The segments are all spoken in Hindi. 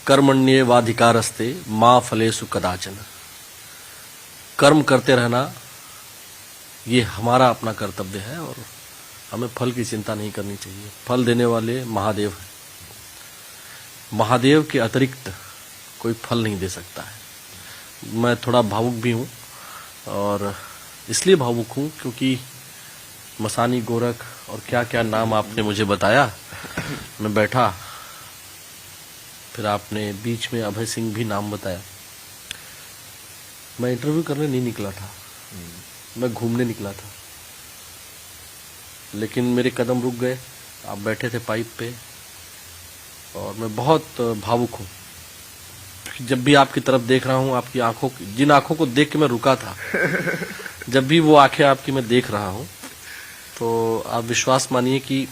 कर्मण्येवाधिकारस्ते माँ फलेषु कदाचन। कर्म करते रहना ये हमारा अपना कर्तव्य है और हमें फल की चिंता नहीं करनी चाहिए। फल देने वाले महादेव हैं। महादेव के अतिरिक्त कोई फल नहीं दे सकता है। मैं थोड़ा भावुक भी हूँ और इसलिए भावुक हूँ क्योंकि मसानी गोरख और क्या क्या नाम आपने मुझे बताया। मैं बैठा, फिर आपने बीच में अभय सिंह भी नाम बताया। मैं इंटरव्यू करने नहीं निकला था, मैं घूमने निकला था, लेकिन मेरे कदम रुक गए। आप बैठे थे पाइप पे और मैं बहुत भावुक हूँ। जब भी आपकी तरफ देख रहा हूँ, आपकी आंखों, जिन आंखों को देख के मैं रुका था, जब भी वो आंखें आपकी मैं देख रहा हूँ, तो आप विश्वास मानिए कि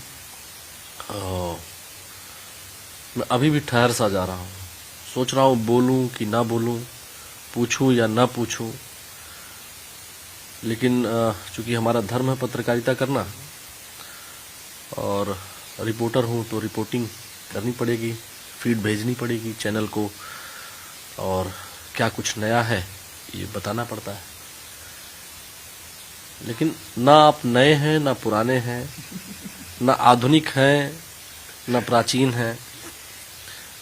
मैं अभी भी ठहर सा जा रहा हूँ। सोच रहा हूँ बोलूं कि ना बोलूं, पूछूं या ना पूछूं, लेकिन चूंकि हमारा धर्म है पत्रकारिता करना और रिपोर्टर हूं तो रिपोर्टिंग करनी पड़ेगी, फीड भेजनी पड़ेगी चैनल को और क्या कुछ नया है ये बताना पड़ता है। लेकिन ना आप नए हैं, ना पुराने हैं, ना आधुनिक हैं, ना प्राचीन हैं।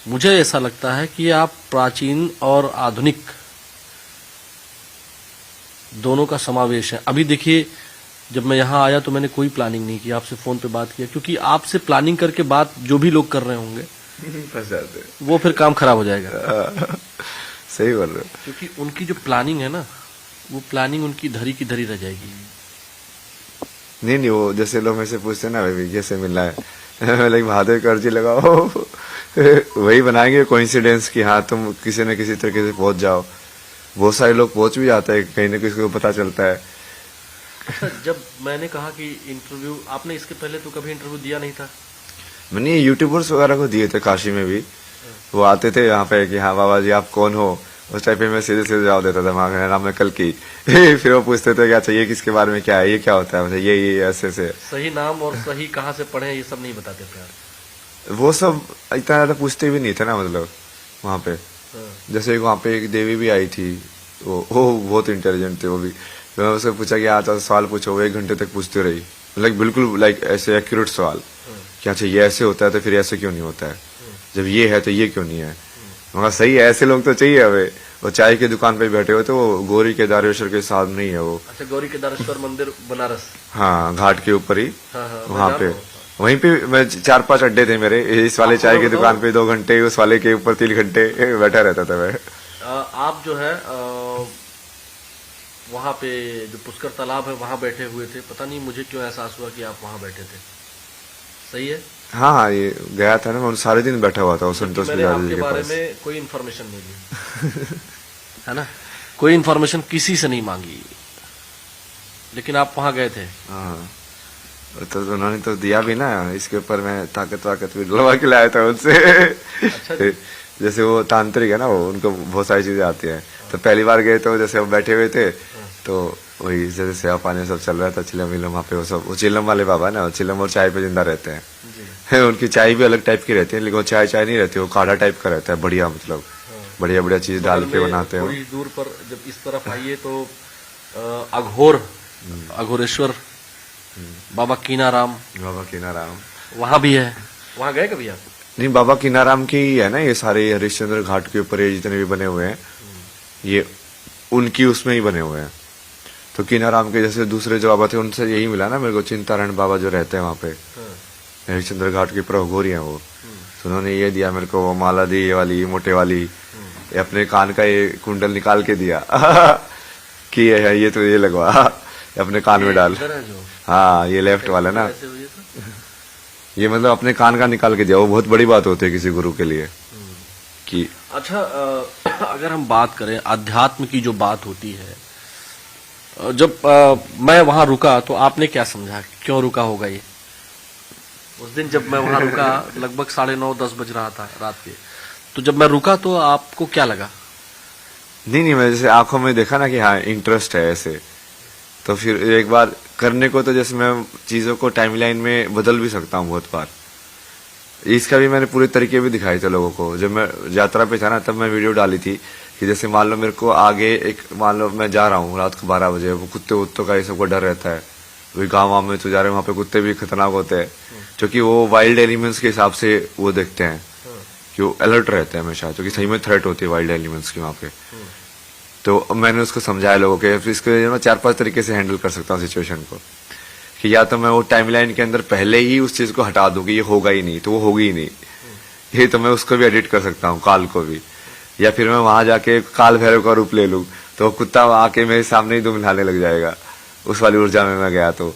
मुझे ऐसा लगता है कि आप प्राचीन और आधुनिक दोनों का समावेश है। अभी देखिए, जब मैं यहाँ आया तो मैंने कोई प्लानिंग नहीं की, आपसे फोन पे बात किया, क्योंकि आपसे प्लानिंग करके बात जो भी लोग कर रहे होंगे फंस जाते, वो फिर काम खराब हो जाएगा। सही बोल रहे हो। क्योंकि उनकी जो प्लानिंग है ना, वो प्लानिंग उनकी धरी की धरी रह जाएगी। नहीं, वो जैसे लोग मेरे से पूछते हैं ना भाई कैसे मिलना है, लाइक महादेव की अर्जी लगाओ, वही बनाएंगे कोइंसिडेंस कि हाँ तुम किसी न किसी तरीके से पहुंच जाओ। बहुत सारे लोग पहुंच भी जाते हैं, कहीं ना किसी को पता चलता है। अच्छा, जब मैंने कहा कि इंटरव्यू, आपने इसके पहले तो कभी इंटरव्यू दिया नहीं था? मैंने यूट्यूबर्स वगैरह को दिए थे, काशी में भी वो आते थे यहाँ पे कि हाँ बाबा जी आप कौन हो। उस टाइप पे मैं सीधे सीधे जवाब देता था, मेरा नाम है कल्कि। फिर वो पूछते थे क्या चाहिए, किसके बारे में, क्या है, ये क्या होता है, मतलब ये ऐसे से। सही नाम और सही कहाँ से पढ़े ये सब नहीं बताते थे यार। वो सब इतना ज्यादा पूछते भी नहीं थे ना, मतलब वहाँ पे। जैसे वहाँ पे एक देवी भी आई थी, वो बहुत इंटेलिजेंट थे वो भी। मैं उससे पूछा कि आज सवाल पूछो, वो 1 घंटे तक पूछते रही, लाइक बिल्कुल लाइक ऐसे एक्यूरेट सवाल। क्या चाहिए, ऐसे होता है तो फिर ऐसे क्यों नहीं होता है, जब ये है तो ये क्यों नहीं है। मगर सही है, ऐसे लोग तो चाहिए हमें। वो चाय की दुकान पे बैठे हुए तो वो गौरी केदारेश्वर के साथ नहीं है वो। अच्छा, गौरी केदारेश्वर मंदिर बनारस। हाँ, घाट के ऊपर ही। हाँ, वहाँ पे वहीं पे मैं 4-5 अड्डे थे मेरे। इस वाले चाय की दुकान पे 2 घंटे, उस वाले के ऊपर 3 घंटे बैठा रहता था मैं। आप जो है वहाँ पे जो पुष्कर तालाब है वहाँ बैठे हुए थे। पता नहीं मुझे क्यों एहसास हुआ कि आप वहाँ बैठे थे। सही है? हाँ, ये गया था ना मैं, सारे दिन बैठा हुआ था संतोष पुजारी जी के बारे पास। में कोई इन्फॉर्मेशन नहीं ली है ना, कोई इन्फॉर्मेशन किसी से नहीं मांगी, लेकिन आप वहाँ गए थे। हाँ, तो उन्होंने तो दिया भी ना। इसके ऊपर मैं ताकत भी डलवा के लाया था उनसे। अच्छा जैसे वो तांत्रिक है ना, वो उनको बहुत सारी चीजें आती हैं। तो पहली बार गए तो जैसे वो बैठे हुए थे, तो वही जैसे सेवा पानी सब चल रहा था, चिलम विलम वहाँ पे। वो सब वो चिलम वाले बाबा है ना, चिलम और चाय पे जिंदा रहते हैं। उनकी चाय भी अलग टाइप की रहती है, लेकिन वो चाय नहीं रहती, वो काढ़ा टाइप का रहता है, बढ़िया, मतलब बढ़िया बढ़िया चीज डाल के बनाते हैं। थोड़ी दूर पर जब इस तरफ आइए तो अघोरेश्वर बाबा कीनाराम वहाँ भी है। वहाँ गए कभी आप? नहीं, बाबा कीनाराम की ही है ना ये सारे, हरिश्चंद्र घाट के ऊपर ये जितने भी बने हुए हैं, ये उनकी उसमें ही बने हुए हैं। तो कीनाराम के जैसे दूसरे जो बाबा थे उनसे यही मिला ना मेरे को, चिंतारण बाबा जो रहते हैं वहाँ पे, हरिश्चंद्र घाट के प्रभुगोरी हैं वो। तो उन्होंने ये दिया मेरे को, वो माला दी, ये वाली मोटे वाली, ये अपने कान का ये कुंडल निकाल के दिया कि ये तो ये लगवा अपने कान में डाल। हाँ, ये लेफ्ट वाला ना, ये मतलब अपने कान का निकाल के दिया। वो बहुत बड़ी बात होती है किसी गुरु के लिए कि। अच्छा, अगर हम बात करें अध्यात्म की, जो बात होती है, जब मैं वहां रुका तो आपने क्या समझा, क्यों रुका होगा ये? उस दिन जब मैं वहां रुका लगभग 9:30-10 बज रहा था रात के, तो जब मैं रुका तो आपको क्या लगा? नहीं, मैं जैसे आंखों में देखा ना कि हाँ इंटरेस्ट है ऐसे, तो फिर एक बार करने को, तो जैसे मैं चीजों को टाइमलाइन में बदल भी सकता हूँ बहुत बार। इसका भी मैंने पूरे तरीके भी दिखाए थे लोगों को। जब मैं यात्रा पे था ना तब मैं वीडियो डाली थी कि जैसे मान लो मेरे को आगे एक, मान लो मैं जा रहा हूँ रात को 12 बजे, वो कुत्ते उत्तों का ये सब का डर रहता है। वही गाँव में तो जा रहे हैं, वहाँ पे कुत्ते भी खतरनाक होते हैं, क्योंकि वो वाइल्ड एलिमेंट्स के हिसाब से वो देखते हैं कि वो अलर्ट रहते हैं हमेशा, क्योंकि सही में थ्रेट होती है वाइल्ड एलिमेंट्स की वहाँ पे। तो मैंने उसको समझाया लोगों के, इसको मैं 4-5 तरीके से हैंडल कर सकता हूँ सिचुएशन को, कि या तो मैं वो टाइमलाइन के अंदर पहले ही उस चीज को हटा दूं कि ये होगा ही नहीं, तो वो होगी ही नहीं, ये तो मैं उसको भी एडिट कर सकता हूँ, काल को भी। या फिर मैं वहां जाके काल भैरव का रूप ले लूं, तो कुत्ता आके मेरे सामने ही दुम हिलाने लग जाएगा, उस वाली ऊर्जा में मैं गया तो।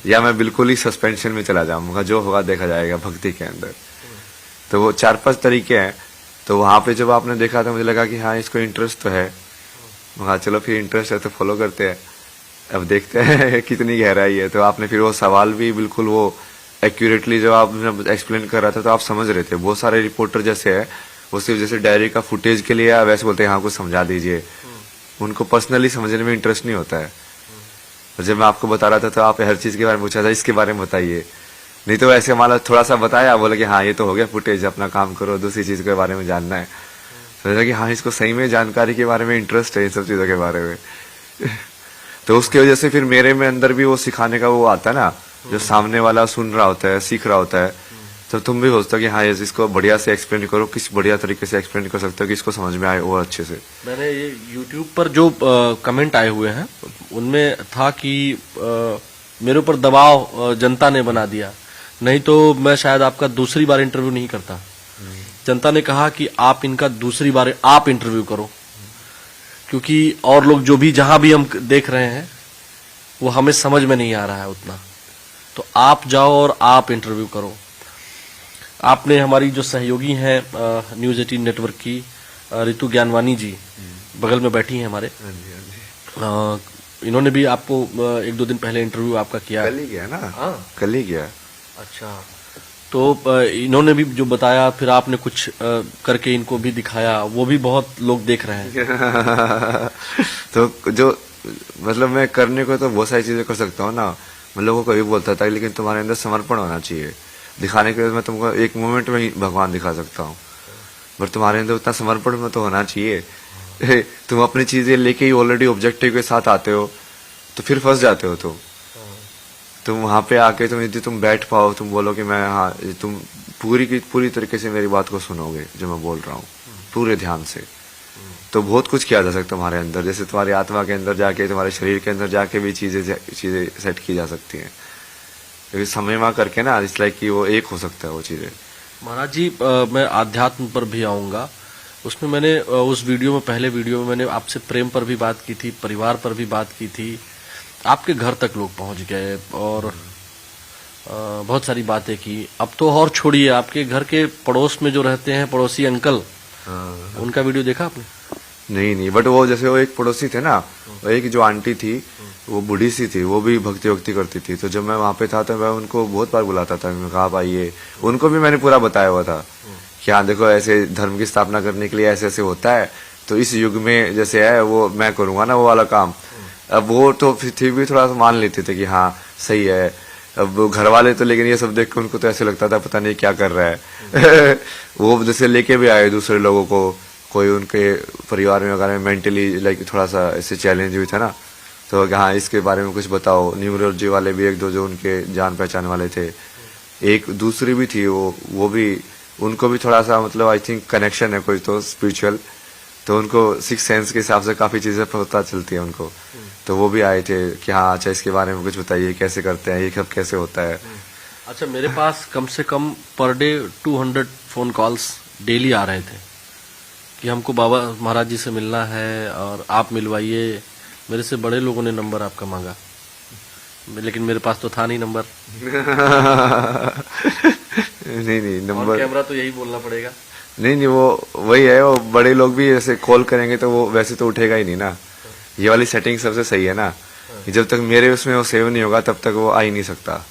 या मैं बिल्कुल ही सस्पेंशन में चला जाऊंगा, जो होगा देखा जाएगा भक्ति के अंदर। तो वो 4-5 तरीके हैं। तो वहां पे जब आपने देखा तो मुझे लगा कि हाँ इसको इंटरेस्ट तो है, हाँ चलो फिर इंटरेस्ट है तो फॉलो करते हैं, अब देखते हैं कितनी गहराई है। तो आपने फिर वो सवाल भी बिल्कुल वो एक्यूरेटली जब आपने एक्सप्लेन कर रहा था तो आप समझ रहे थे। बहुत सारे रिपोर्टर जैसे है वो सिर्फ जैसे डायरी का फुटेज के लिए वैसे बोलते हैं हाँ कुछ समझा दीजिए, उनको पर्सनली समझने में इंटरेस्ट नहीं होता है। और जब मैं आपको बता रहा था तो आप हर चीज के बारे में पूछा था, इसके बारे में बताइए, नहीं तो ऐसे मान लो थोड़ा सा बताया, बोले कि हाँ ये तो हो गया फुटेज, अपना काम करो, दूसरी चीज के बारे में जानना है। सोचा कि हाँ इसको सही में जानकारी के बारे में इंटरेस्ट है, इन सब चीजों के बारे में। तो उसकी वजह से फिर मेरे में अंदर भी वो सिखाने का वो आता है ना, जो सामने वाला सुन रहा होता है, सीख रहा होता है, तो तुम भी सोचते हो कि हाँ ये इसको बढ़िया से एक्सप्लेन करो, किस बढ़िया तरीके से एक्सप्लेन कर सकते हो कि इसको समझ में आए और अच्छे से। मैंने ये YouTube पर जो कमेंट आए हुए हैं उनमें था कि मेरे ऊपर दबाव जनता ने बना दिया, नहीं तो मैं शायद आपका दूसरी बार इंटरव्यू नहीं करता। जनता ने कहा कि आप इनका दूसरी बार आप इंटरव्यू करो, क्योंकि और लोग जो भी जहां भी हम देख रहे हैं वो हमें समझ में नहीं आ रहा है उतना, तो आप जाओ और आप इंटरव्यू करो। आपने हमारी जो सहयोगी हैं न्यूज 18 नेटवर्क की रितु ज्ञानवानी जी बगल में बैठी हैं हमारे, इन्होंने भी आपको 1-2 दिन पहले इंटरव्यू आपका किया। कल ही गया ना? हाँ कल ही गया। अच्छा, तो इन्होंने भी जो बताया, फिर आपने कुछ करके इनको भी दिखाया, वो भी बहुत लोग देख रहे हैं। तो जो मतलब मैं करने को तो बहुत सारी चीजें कर सकता हूँ ना, मैं लोगों को भी बोलता था, लेकिन तुम्हारे अंदर समर्पण होना चाहिए। दिखाने के लिए मैं तुमको एक मोमेंट में ही भगवान दिखा सकता हूँ, पर तुम्हारे अंदर उतना समर्पण में तो होना चाहिए। तुम अपनी चीजें लेके ही ऑलरेडी ऑब्जेक्टिव के साथ आते हो तो फिर फंस जाते हो। तुम वहां पे आके तुम यदि तुम बैठ पाओ, तुम बोलो कि मैं हाँ, तुम पूरी तरीके से मेरी बात को सुनोगे जो मैं बोल रहा हूँ पूरे ध्यान से, तो बहुत कुछ किया जा सकता है तुम्हारे अंदर। जैसे तुम्हारी आत्मा के अंदर जाके, तुम्हारे शरीर के अंदर जाके भी चीजें सेट की जा सकती हैं, क्योंकि समय वहां करके ना इस लाइक कि वो एक हो सकता है वो चीजें। महाराज जी, मैं आध्यात्म पर भी आऊंगा। उसमें मैंने उस वीडियो में, पहले वीडियो में मैंने आपसे प्रेम पर भी बात की थी, परिवार पर भी बात की थी, आपके घर तक लोग पहुंच गए और बहुत सारी बातें की। अब तो और छोड़िए, आपके घर के पड़ोस में जो रहते हैं पड़ोसी अंकल, उनका वीडियो देखा आपने? नहीं, बट वो जैसे वो एक पड़ोसी थे ना, वो एक जो आंटी थी, वो बूढ़ी सी थी, वो भी भक्ति करती थी। तो जब मैं वहां पे था तो मैं उनको बहुत बार बुलाता था, मैं कहा आप आइए। उनको भी मैंने पूरा बताया हुआ था कि हाँ देखो ऐसे धर्म की स्थापना करने के लिए ऐसे ऐसे होता है, तो इस युग में जैसे है वो मैं करूंगा ना वो वाला काम। अब वो तो फिर भी थोड़ा सा मान लेते थे कि हाँ सही है। अब घर वाले तो, लेकिन ये सब देख के उनको तो ऐसे लगता था पता नहीं क्या कर रहा है। वो जैसे लेके भी आए दूसरे लोगों को, कोई उनके परिवार में अगर मेंटली लाइक थोड़ा सा ऐसे चैलेंज हुई था ना, तो हाँ इसके बारे में कुछ बताओ। न्यूमरोलॉजी वाले भी 1-2 जो उनके जान पहचान वाले थे, एक दूसरी भी थी वो भी, उनको भी थोड़ा सा मतलब आई थिंक कनेक्शन है कोई तो स्पिरिचुअल, तो उनको 6 सेंस के हिसाब से काफी चीजें पता चलती है उनको। तो वो भी आए थे कि हाँ अच्छा इसके बारे में कुछ बताइए, कैसे करते हैं, ये सब कैसे होता है। अच्छा, मेरे पास कम से कम per day 200 phone calls daily आ रहे थे कि हमको बाबा महाराज जी से मिलना है और आप मिलवाइए। मेरे से बड़े लोगों ने नंबर आपका मांगा, लेकिन मेरे पास तो था नहीं नंबर। नहीं नंबर, कैमरा तो यही बोलना पड़ेगा। नहीं वो वही है, वो बड़े लोग भी ऐसे कॉल करेंगे तो वो वैसे तो उठेगा ही नहीं ना। ये वाली सेटिंग सबसे सही है ना, जब तक मेरे उसमें वो सेव नहीं होगा तब तक वो आ ही नहीं सकता।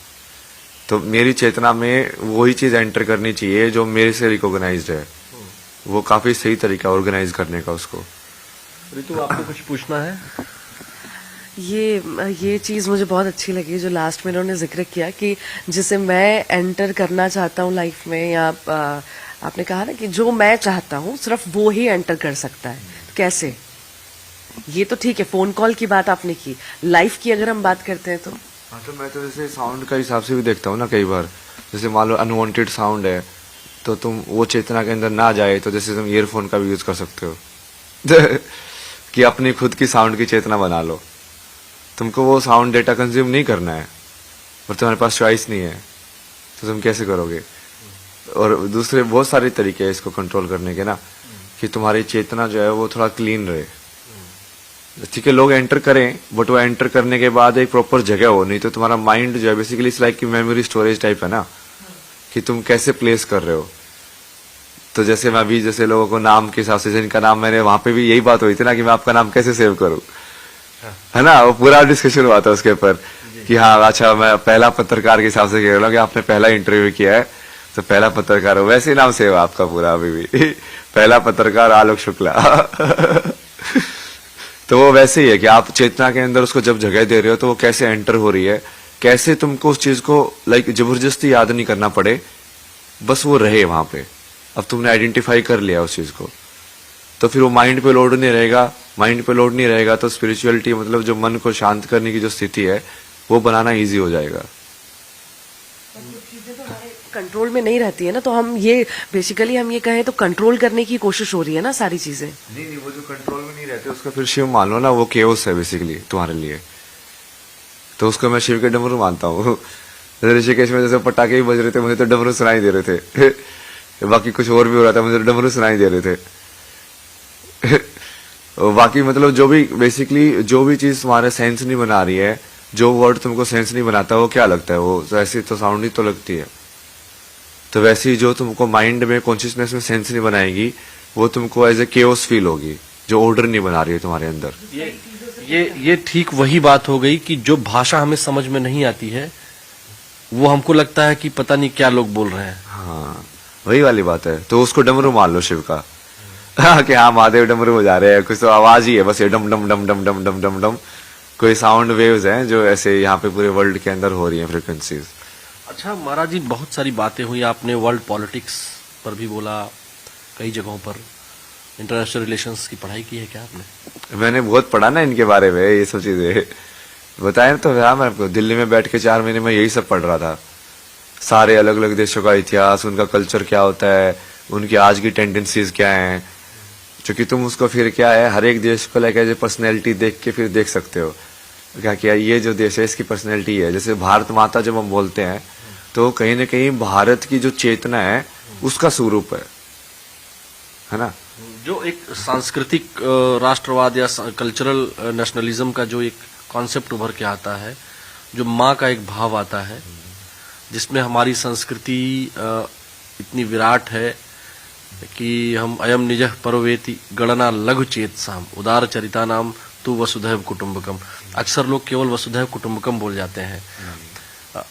तो मेरी चेतना में वही चीज एंटर करनी चाहिए जो मेरे से रिकॉग्नाइज्ड है, वो काफी सही तरीका ऑर्गेनाइज करने का उसको। ऋतु, आपको कुछ पूछना है? ये चीज़ मुझे बहुत अच्छी लगी जो लास्ट में इन्होंने जिक्र किया कि जिसे मैं एंटर करना चाहता हूँ लाइफ में, या आपने कहा ना कि जो मैं चाहता हूँ सिर्फ वो ही एंटर कर सकता है। कैसे? ये तो ठीक है, फोन कॉल की बात आपने की, लाइफ की अगर हम बात करते हैं तो हाँ, तो मैं तो जैसे साउंड का हिसाब से भी देखता हूँ ना कई बार। जैसे मान लो अनवांटेड साउंड है तो तुम वो चेतना के अंदर ना जाए, तो जैसे तुम ईयरफोन का भी यूज कर सकते हो कि अपनी खुद की साउंड की चेतना बना लो। तुमको वो साउंड डेटा कंज्यूम नहीं करना है और तुम्हारे पास चॉइस नहीं है, तो तुम कैसे करोगे? और दूसरे बहुत सारे तरीके हैं इसको कंट्रोल करने के ना, कि तुम्हारी चेतना जो है वो थोड़ा क्लीन रहे। ठीक है, लोग एंटर करें बट वो एंटर करने के बाद एक प्रॉपर जगह हो, नहीं तो तुम्हारा माइंड जो है बेसिकली इट्स लाइक कि मेमोरी स्टोरेज टाइप है ना, कि तुम कैसे प्लेस कर रहे हो। तो जैसे मैं अभी जैसे लोगों को नाम के हिसाब से, जिनका नाम मैंने वहां पे भी यही बात हुई थी ना कि मैं आपका नाम कैसे सेव करूं, है ना, वो पूरा डिस्कशन हुआ था उसके ऊपर कि हाँ अच्छा मैं पहला पत्रकार के हिसाब से कह रहा हूँ कि आपने पहला इंटरव्यू किया है तो पहला पत्रकार हो, वैसे ही नाम सेव है आपका पूरा अभी भी पहला पत्रकार आलोक शुक्ला तो वो वैसे ही है कि आप चेतना के अंदर उसको जब जगह दे रहे हो तो वो कैसे एंटर हो रही है, कैसे तुमको उस चीज को लाइक जबरदस्ती याद नहीं करना पड़े, बस वो रहे वहां पे। अब तुमने आइडेंटिफाई कर लिया उस चीज को, तो फिर वो माइंड पे लोड नहीं रहेगा। माइंड पे लोड नहीं रहेगा तो स्पिरिचुअलिटी मतलब जो मन को शांत करने की जो स्थिति है वो बनाना इजी हो जाएगा। कंट्रोल में नहीं रहती है ना, तो हम ये बेसिकली हम ये कहें तो कंट्रोल करने की कोशिश हो रही है ना सारी चीजें। नहीं, वो जो कंट्रोल में नहीं रहते उसका फिर शिव मान लो ना, वो केओस है बेसिकली तुम्हारे लिए, तो उसको मैं शिव के डमरू मानता हूँ। ऋषिकेश में जैसे पटाखे ही बज रहे थे, मुझे तो डमरू सुनाई दे रहे थे बाकी कुछ और भी हो रहा था, मुझे तो डमरू सुनाई दे रहे थे बाकी मतलब जो भी बेसिकली जो भी चीज तुम्हारे सेंस नहीं बना रही है, जो वर्ड तुमको सेंस नहीं बनाता, वो क्या लगता है, वो ऐसी तो साउंड ही तो लगती है। तो वैसे ही जो तुमको माइंड में कॉन्शियसनेस में सेंस नहीं बनाएगी, वो तुमको एज ए केओस फील होगी, जो ऑर्डर नहीं बना रही है तुम्हारे अंदर। ये ठीक वही बात हो गई कि जो भाषा हमें समझ में नहीं आती है वो हमको लगता है कि पता नहीं क्या लोग बोल रहे हैं। हाँ, वही वाली बात है। तो उसको डमरू मान लो शिव का कि हाँ महादेव डमरू बजा रहे हैं, कुछ तो आवाज ही है बस, ये डम डम डम डम डम डम डम डम, कोई साउंड वेव्स हैं जो ऐसे यहाँ पे पूरे वर्ल्ड के अंदर हो रही हैं, फ्रिक्वेंसीज। अच्छा महाराज जी, बहुत सारी बातें हुई, आपने वर्ल्ड पॉलिटिक्स पर भी बोला, कई जगहों पर इंटरनेशनल रिलेशंस की पढ़ाई की है क्या आपने? मैंने बहुत पढ़ा ना इनके बारे में, ये सब चीजें बताया तो यार, मैं आपको दिल्ली में बैठ के 4 महीने में यही सब पढ़ रहा था, सारे अलग अलग देशों का इतिहास, उनका कल्चर क्या होता है, उनकी आज की टेंडेंसीज क्या हैं, क्योंकि तुम उसको फिर क्या है हर एक देश को लेकर जो पर्सनैलिटी देख के फिर देख सकते हो क्या क्या ये जो देश है इसकी पर्सनैलिटी है। जैसे भारत माता जब हम बोलते हैं तो कहीं ना कहीं भारत की जो चेतना है उसका स्वरूप है ना, जो एक सांस्कृतिक राष्ट्रवाद या कल्चरल नेशनलिज्म का जो एक कॉन्सेप्ट उभर के आता है, जो माँ का एक भाव आता है, जिसमें हमारी संस्कृति इतनी विराट है कि हम अयम निजः परोवेति गणना लघु चेतसाम उदार चरिता नाम तू वसुधैव कुटुंबकम। अक्सर लोग केवल वसुधैव कुटुंबकम बोल जाते हैं।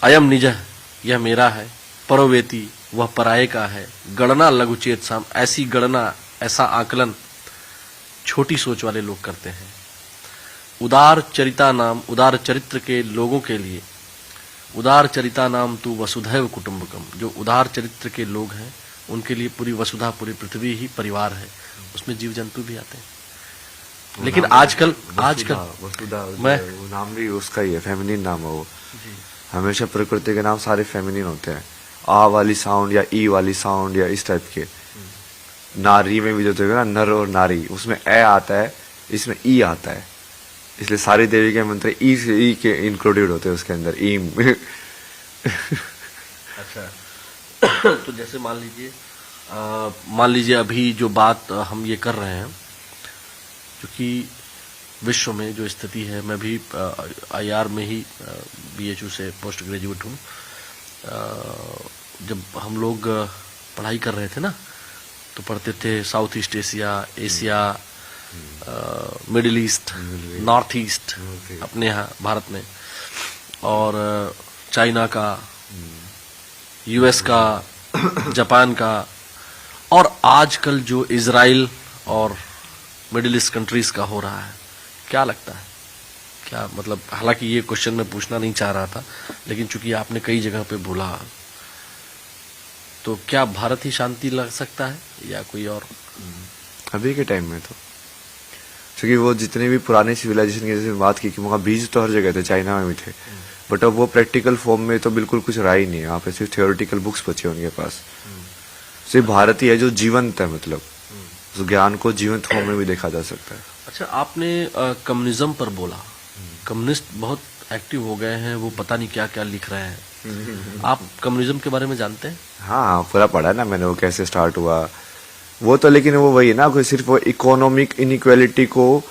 अयम निजः यह मेरा है, परोवेति वह पराये का है, गणना लघु चेतसाम ऐसी गणना, ऐसा आकलन छोटी सोच वाले लोग करते हैं। उदार चरिता नाम, उदार चरित्र के लोगों के लिए, उदार चरिता नाम तू वसुधैव कुटुंबकम, जो उदार चरित्र के लोग हैं उनके लिए पूरी वसुधा, पूरी पृथ्वी ही परिवार है, उसमें जीव जंतु भी आते हैं। लेकिन आजकल वसुधा मैं वो नाम भी उसका ही है, फेमिनिन नाम है वो। हमेशा प्रकृति के नाम सारे फेमिनिन होते हैं, आ वाली साउंड या ई वाली साउंड या इस टाइप के। नारी में भी जो देखो ना नर और नारी, उसमें ए आता है, इसमें ई आता है, इसलिए सारी देवी के मंत्र ई से ई के इंक्लूडेड होते हैं उसके अंदर, ईम अच्छा तो जैसे मान लीजिए अभी जो बात हम ये कर रहे हैं, क्योंकि विश्व में जो स्थिति है, मैं भी आईआर में ही बीएचयू से पोस्ट ग्रेजुएट हूँ। जब हम लोग पढ़ाई कर रहे थे ना, तो पढ़ते थे south east Asia, Asia, middle east, north east अपने यहाँ भारत में, और चाइना का, यूएस का, जापान का, और आजकल जो इजराइल और मिडिल ईस्ट कंट्रीज का हो रहा है, क्या लगता है क्या मतलब, हालांकि ये क्वेश्चन मैं पूछना नहीं चाह रहा था, लेकिन चूंकि आपने कई जगह पे बोला, तो क्या भारत ही शांति ला सकता है या कोई और? अभी के टाइम में तो, क्योंकि वो जितने भी पुराने सिविलाइजेशन की जैसे बात की कि वहाँ बीज तो हर जगह थे, चाइना में भी थे, बट अब वो प्रैक्टिकल फॉर्म में तो बिल्कुल कुछ रहा ही नहीं है। वहाँ पे सिर्फ थियोरिटिकल बुक्स बचे उनके पास। सिर्फ भारत ही है जो जीवंत है, मतलब उस ज्ञान को जीवंत फॉर्म में भी देखा जा सकता है। अच्छा, आपने कम्युनिज्म पर बोला, कम्युनिस्ट बहुत एक्टिव हो गए हैं, वो पता नहीं क्या क्या लिख रहे हैं। आप कम्युनिज्म के बारे में जानते हैं? हाँ, पूरा पढ़ा है ना मैंने, वो कैसे स्टार्ट हुआ वो तो। लेकिन वो वही ना, कोई सिर्फ वो इकोनॉमिक इनइक्वालिटी को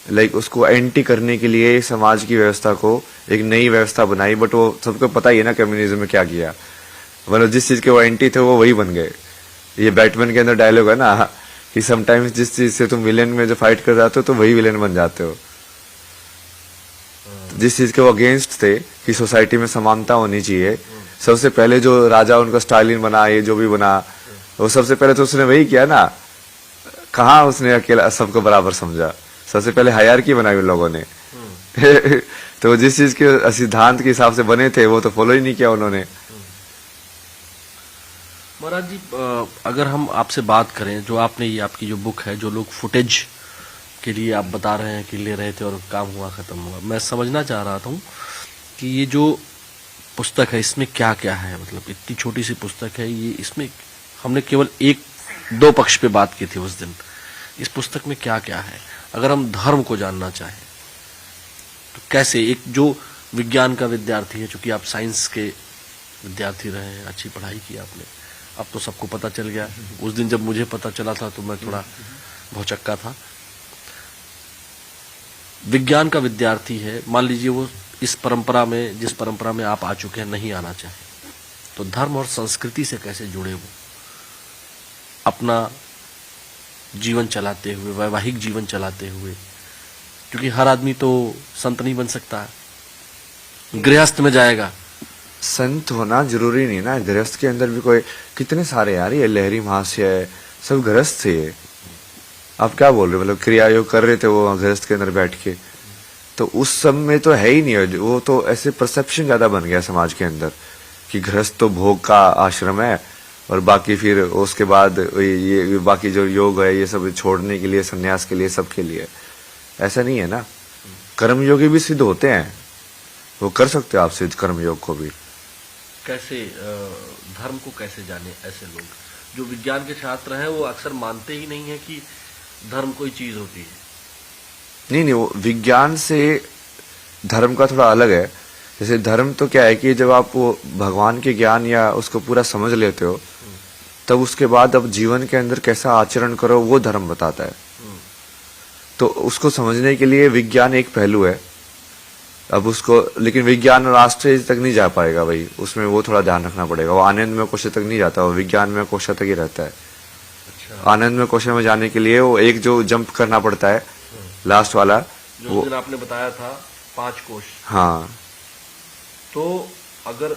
लाइक उसको एंटी करने के लिए समाज की व्यवस्था को एक नई व्यवस्था बनाई। बट वो सबको पता ही है ना कम्युनिज्म में क्या किया, मतलब जिस चीज के वो एंटी थे वो वही बन गए। ये बैटमैन के अंदर डायलॉग है ना कि समटाइम्स जिस चीज से तुम विलेन में जो फाइट कर जाते हो तो वही विलेन बन जाते हो। तो जिस चीज के वो अगेंस्ट थे कि सोसाइटी में समानता होनी चाहिए, सबसे पहले जो राजा उनका स्टालिन बना, ये जो भी बना, वो सबसे पहले तो उसने वही किया ना। कहाँ उसने अकेला सबको बराबर समझा, सबसे पहले हायरार्की बनाई उन लोगों ने। तो जिस चीज के सिद्धांत के हिसाब से बने थे वो तो फॉलो ही नहीं किया उन्होंने। महाराज जी, अगर हम आपसे बात करें, जो आपने ये आपकी जो बुक है, जो लोग फुटेज के लिए आप बता रहे हैं कि ले रहे थे और काम हुआ खत्म हुआ, मैं समझना चाह रहा था कि ये जो पुस्तक है इसमें क्या क्या है। मतलब इतनी छोटी सी पुस्तक है ये, इसमें हमने केवल एक दो पक्ष पे बात की थी उस दिन। इस पुस्तक में क्या क्या है? अगर हम धर्म को जानना चाहें तो कैसे, एक जो विज्ञान का विद्यार्थी है, चूंकि आप साइंस के विद्यार्थी रहे हैं, अच्छी पढ़ाई की आपने, अब तो सबको पता चल गया। उस दिन जब मुझे पता चला था तो मैं थोड़ा भौचक्का था। विज्ञान का विद्यार्थी है, मान लीजिए वो इस परंपरा में, जिस परंपरा में आप आ चुके हैं, नहीं आना चाहे, तो धर्म और संस्कृति से कैसे जुड़े वो अपना जीवन चलाते हुए, वैवाहिक जीवन चलाते हुए? क्योंकि हर आदमी तो संत नहीं बन सकता है, गृहस्थ में जाएगा। संत होना जरूरी नहीं ना, गृहस्थ के अंदर भी कोई कितने सारे यार, ये लहरी महाशय है, सब गृहस्थ थे। आप क्या बोल रहे हो, मतलब क्रिया योग कर रहे थे वो गृहस्थ के अंदर बैठ के, तो उस सब में तो है ही नहीं। वो तो ऐसे परसेप्शन ज्यादा बन गया समाज के अंदर कि गृहस्थ तो भोग का आश्रम है और बाकी फिर उसके बाद ये बाकी जो योग है ये सब छोड़ने के लिए, संन्यास के लिए, सबके लिए। ऐसा नहीं है ना, कर्मयोगी भी सिद्ध होते हैं, वो कर सकते हो आप सिद्ध कर्मयोग को भी। कैसे धर्म को कैसे जाने? ऐसे लोग जो विज्ञान के छात्र हैं वो अक्सर मानते ही नहीं है कि धर्म कोई चीज होती है। नहीं, वो विज्ञान से धर्म का थोड़ा अलग है। जैसे धर्म तो क्या है कि जब आप वो भगवान के ज्ञान या उसको पूरा समझ लेते हो, तब उसके बाद अब जीवन के अंदर कैसा आचरण करो वो धर्म बताता है। तो उसको समझने के लिए विज्ञान एक पहलू है। अब उसको, लेकिन विज्ञान राष्ट्रीय तक नहीं जा पाएगा भाई, उसमें वो थोड़ा ध्यान रखना पड़ेगा। वो आनंद में कोश तक नहीं जाता, वो विज्ञान में कोश तक ही रहता है। अच्छा। आनंद में कोश में जाने के लिए वो एक जो जंप करना पड़ता है, लास्ट वाला, जो वो दिन आपने बताया था 5 कोश। हाँ। तो अगर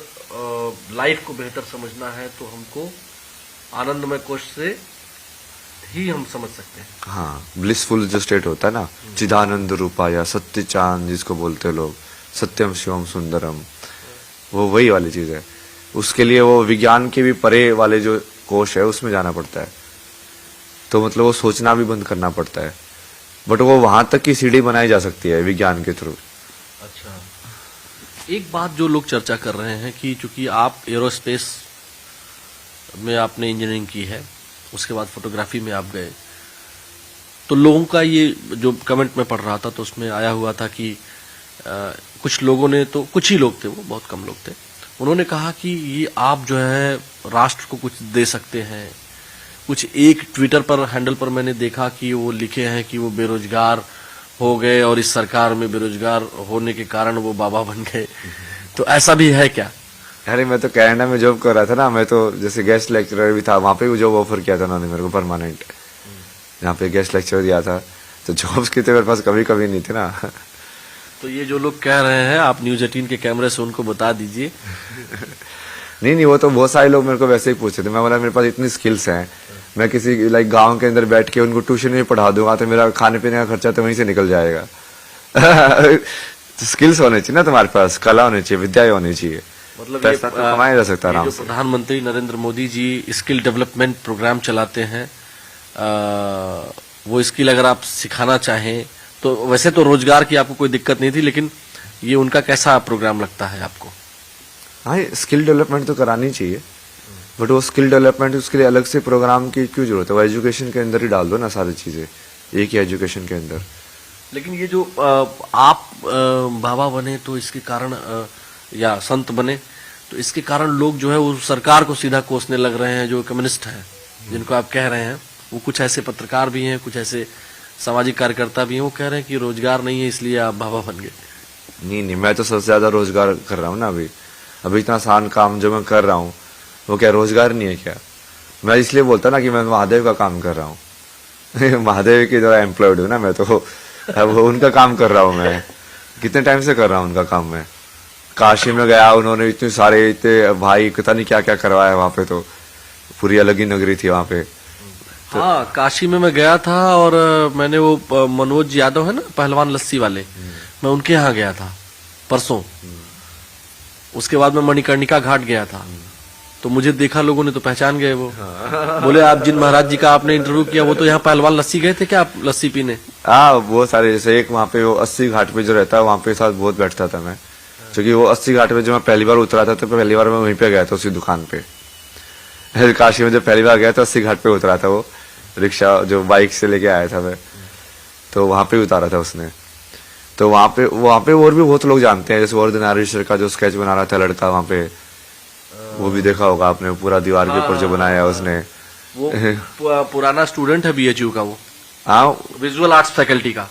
लाइफ को बेहतर समझना है तो हमको आनंदमय कोश से ही हम समझ सकते हैं। हाँ, ब्लिसफुल जो स्टेट होता है ना, चिदानंद रूपा या सत्य चांद जिसको बोलते हैं लोग, सत्यम शिवम सुंदरम, वो वही वाली चीज है। उसके लिए वो विज्ञान के भी परे वाले जो कोश है उसमें जाना पड़ता है। तो मतलब वो सोचना भी बंद करना पड़ता है, बट वो वहां तक की सीढ़ी बनाई जा सकती है विज्ञान के थ्रू। अच्छा, एक बात जो लोग चर्चा कर रहे हैं कि चूंकि आप एरोस्पेस में आपने इंजीनियरिंग की है, उसके बाद फोटोग्राफी में आप गए, तो लोगों का ये जो कमेंट में पढ़ रहा था तो उसमें आया हुआ था कि कुछ लोगों ने, तो कुछ ही लोग थे, वो बहुत कम लोग थे, उन्होंने कहा कि ये आप जो है राष्ट्र को कुछ दे सकते हैं। कुछ एक ट्विटर पर हैंडल पर मैंने देखा कि वो लिखे हैं कि वो बेरोजगार हो गए और इस सरकार में बेरोजगार होने के कारण वो बाबा बन गए। तो ऐसा भी है क्या? अरे मैं तो कनाडा में जॉब कर रहा था ना, मैं तो जैसे गेस्ट लेक्चरर भी था, वहां पे भी जॉब ऑफर किया था उन्होंने मेरे को परमानेंट, यहाँ पे गेस्ट लेक्चर दिया था। तो जॉब्स की तो मेरे पास कभी कभी नहीं थी ना। तो ये जो लोग कह रहे हैं, आप न्यूज 18 के कैमरे से उनको बता दीजिए। नहीं, वो तो बहुत सारे लोग मेरे को वैसे ही पूछे थे। मैं बोला मेरे पास इतनी स्किल्स हैं, मैं किसी लाइक गांव के अंदर बैठ के उनको ट्यूशन में पढ़ा दूंगा तो मेरा खाने पीने का खर्चा तो वहीं से निकल जाएगा। तो स्किल्स होने चाहिए ना तुम्हारे पास, कला होनी चाहिए, विद्या होनी चाहिए, मतलब पैसा तो कमाया जा सकता है ये आराम जो से। प्रधानमंत्री Narendra Modi ji skill development programme चलाते हैं, वो स्किल अगर आप सिखाना चाहें तो वैसे तो रोजगार की आपको कोई दिक्कत नहीं थी, लेकिन ये उनका कैसा प्रोग्राम लगता है आपको? हाँ, स्किल डेवलपमेंट तो करानी चाहिए, बट वो स्किल डेवलपमेंट उसके लिए अलग से प्रोग्राम की क्यों जरूरत है? वो एजुकेशन के अंदर ही डाल दो ना सारी चीजें, एक ही एजुकेशन के अंदर। लेकिन ये जो आप बाबा बने तो इसके कारण या संत बने तो इसके कारण लोग जो है वो सरकार को सीधा कोसने लग रहे हैं, जो कम्युनिस्ट हैं जिनको आप कह रहे हैं। वो कुछ ऐसे पत्रकार भी हैं, कुछ ऐसे सामाजिक कार्यकर्ता भी हैं, वो कह रहे हैं कि रोजगार नहीं है इसलिए आप बाबा बन गए। नहीं, मैं तो सबसे ज्यादा रोजगार कर रहा हूँ ना अभी इतना आसान काम जो मैं कर रहा हूँ वो क्या रोजगार नहीं है क्या? मैं इसलिए बोलता ना कि मैं महादेव का काम कर रहा हूँ महादेव की तरह एम्प्लॉयड हूँ ना मैं, तो अब उनका काम कर रहा हूँ मैं, कितने टाइम से कर रहा हूँ उनका काम मैं। काशी में गया, उन्होंने इतने सारे इतने भाई पता नहीं क्या क्या करवाया वहां पे, तो पूरी अलग ही नगरी थी वहां पे। हाँ, काशी में मैं गया था और मैंने वो मनोज यादव है ना पहलवान लस्सी वाले, मैं उनके यहाँ गया था परसों। उसके बाद मैं मणिकर्णिका घाट गया था, तो मुझे देखा लोगों ने तो पहचान गए। वो बोले आप जिन महाराज जी का आपने इंटरव्यू किया वो तो यहाँ पहलवान लस्सी गए थे क्या आप लस्सी पीने? हाँ, वो सारे, जैसे एक वहां पे वो 80 घाट पे जो रहता है वहां पे साथ बहुत बैठता था मैं, क्योंकि वो 80 घाट पे जब मैं पहली बार उतरा था तो पहली बार मैं वहीं पे गया था उसी दुकान पे। काशी में जब पहली बार गया था 80 घाट पे उतरा था वो, रिक्शा जो बाइक से लेके आया था मैं, तो वहां पे उतारा था उसने। तो वहां पे और भी बहुत लोग जानते हैं, जैसे वर्धनारीश्वर का जो स्केच बना रहा था लड़का वहां पे, वो भी देखा होगा आपने, पूरा दीवार के ऊपर जो बनाया है उसने। वो पुराना स्टूडेंट है बीएचयू का, वो हाँ, विजुअल आर्ट्स फैकल्टी का।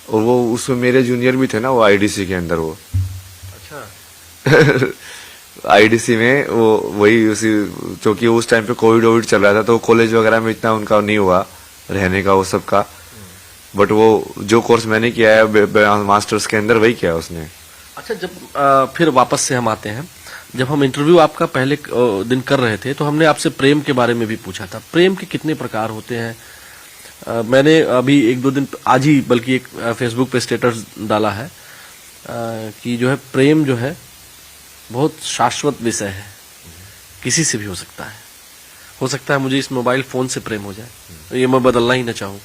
और वो उसमें मेरे जूनियर भी थे ना, वो आईडीसी के अंदर वो अच्छा आईडीसी में वो वही उसी, क्योंकि उस टाइम पे कोविड चल रहा था तो कॉलेज वगैरह में इतना उनका नहीं हुआ रहने का वो सब का, बट वो जो कोर्स मैंने किया है मास्टर्स के अंदर वही किया उसने। अच्छा, जब फिर वापस से हम आते हैं, जब हम इंटरव्यू आपका पहले दिन कर रहे थे तो हमने आपसे प्रेम के बारे में भी पूछा था। प्रेम के कितने प्रकार होते हैं? मैंने अभी एक दो दिन आज ही बल्कि एक फेसबुक पे स्टेटस डाला है कि जो है प्रेम जो है बहुत शाश्वत विषय है, किसी से भी हो सकता है मुझे इस मोबाइल फोन से प्रेम हो जाए तो ये मैं बदलना ही ना चाहूं।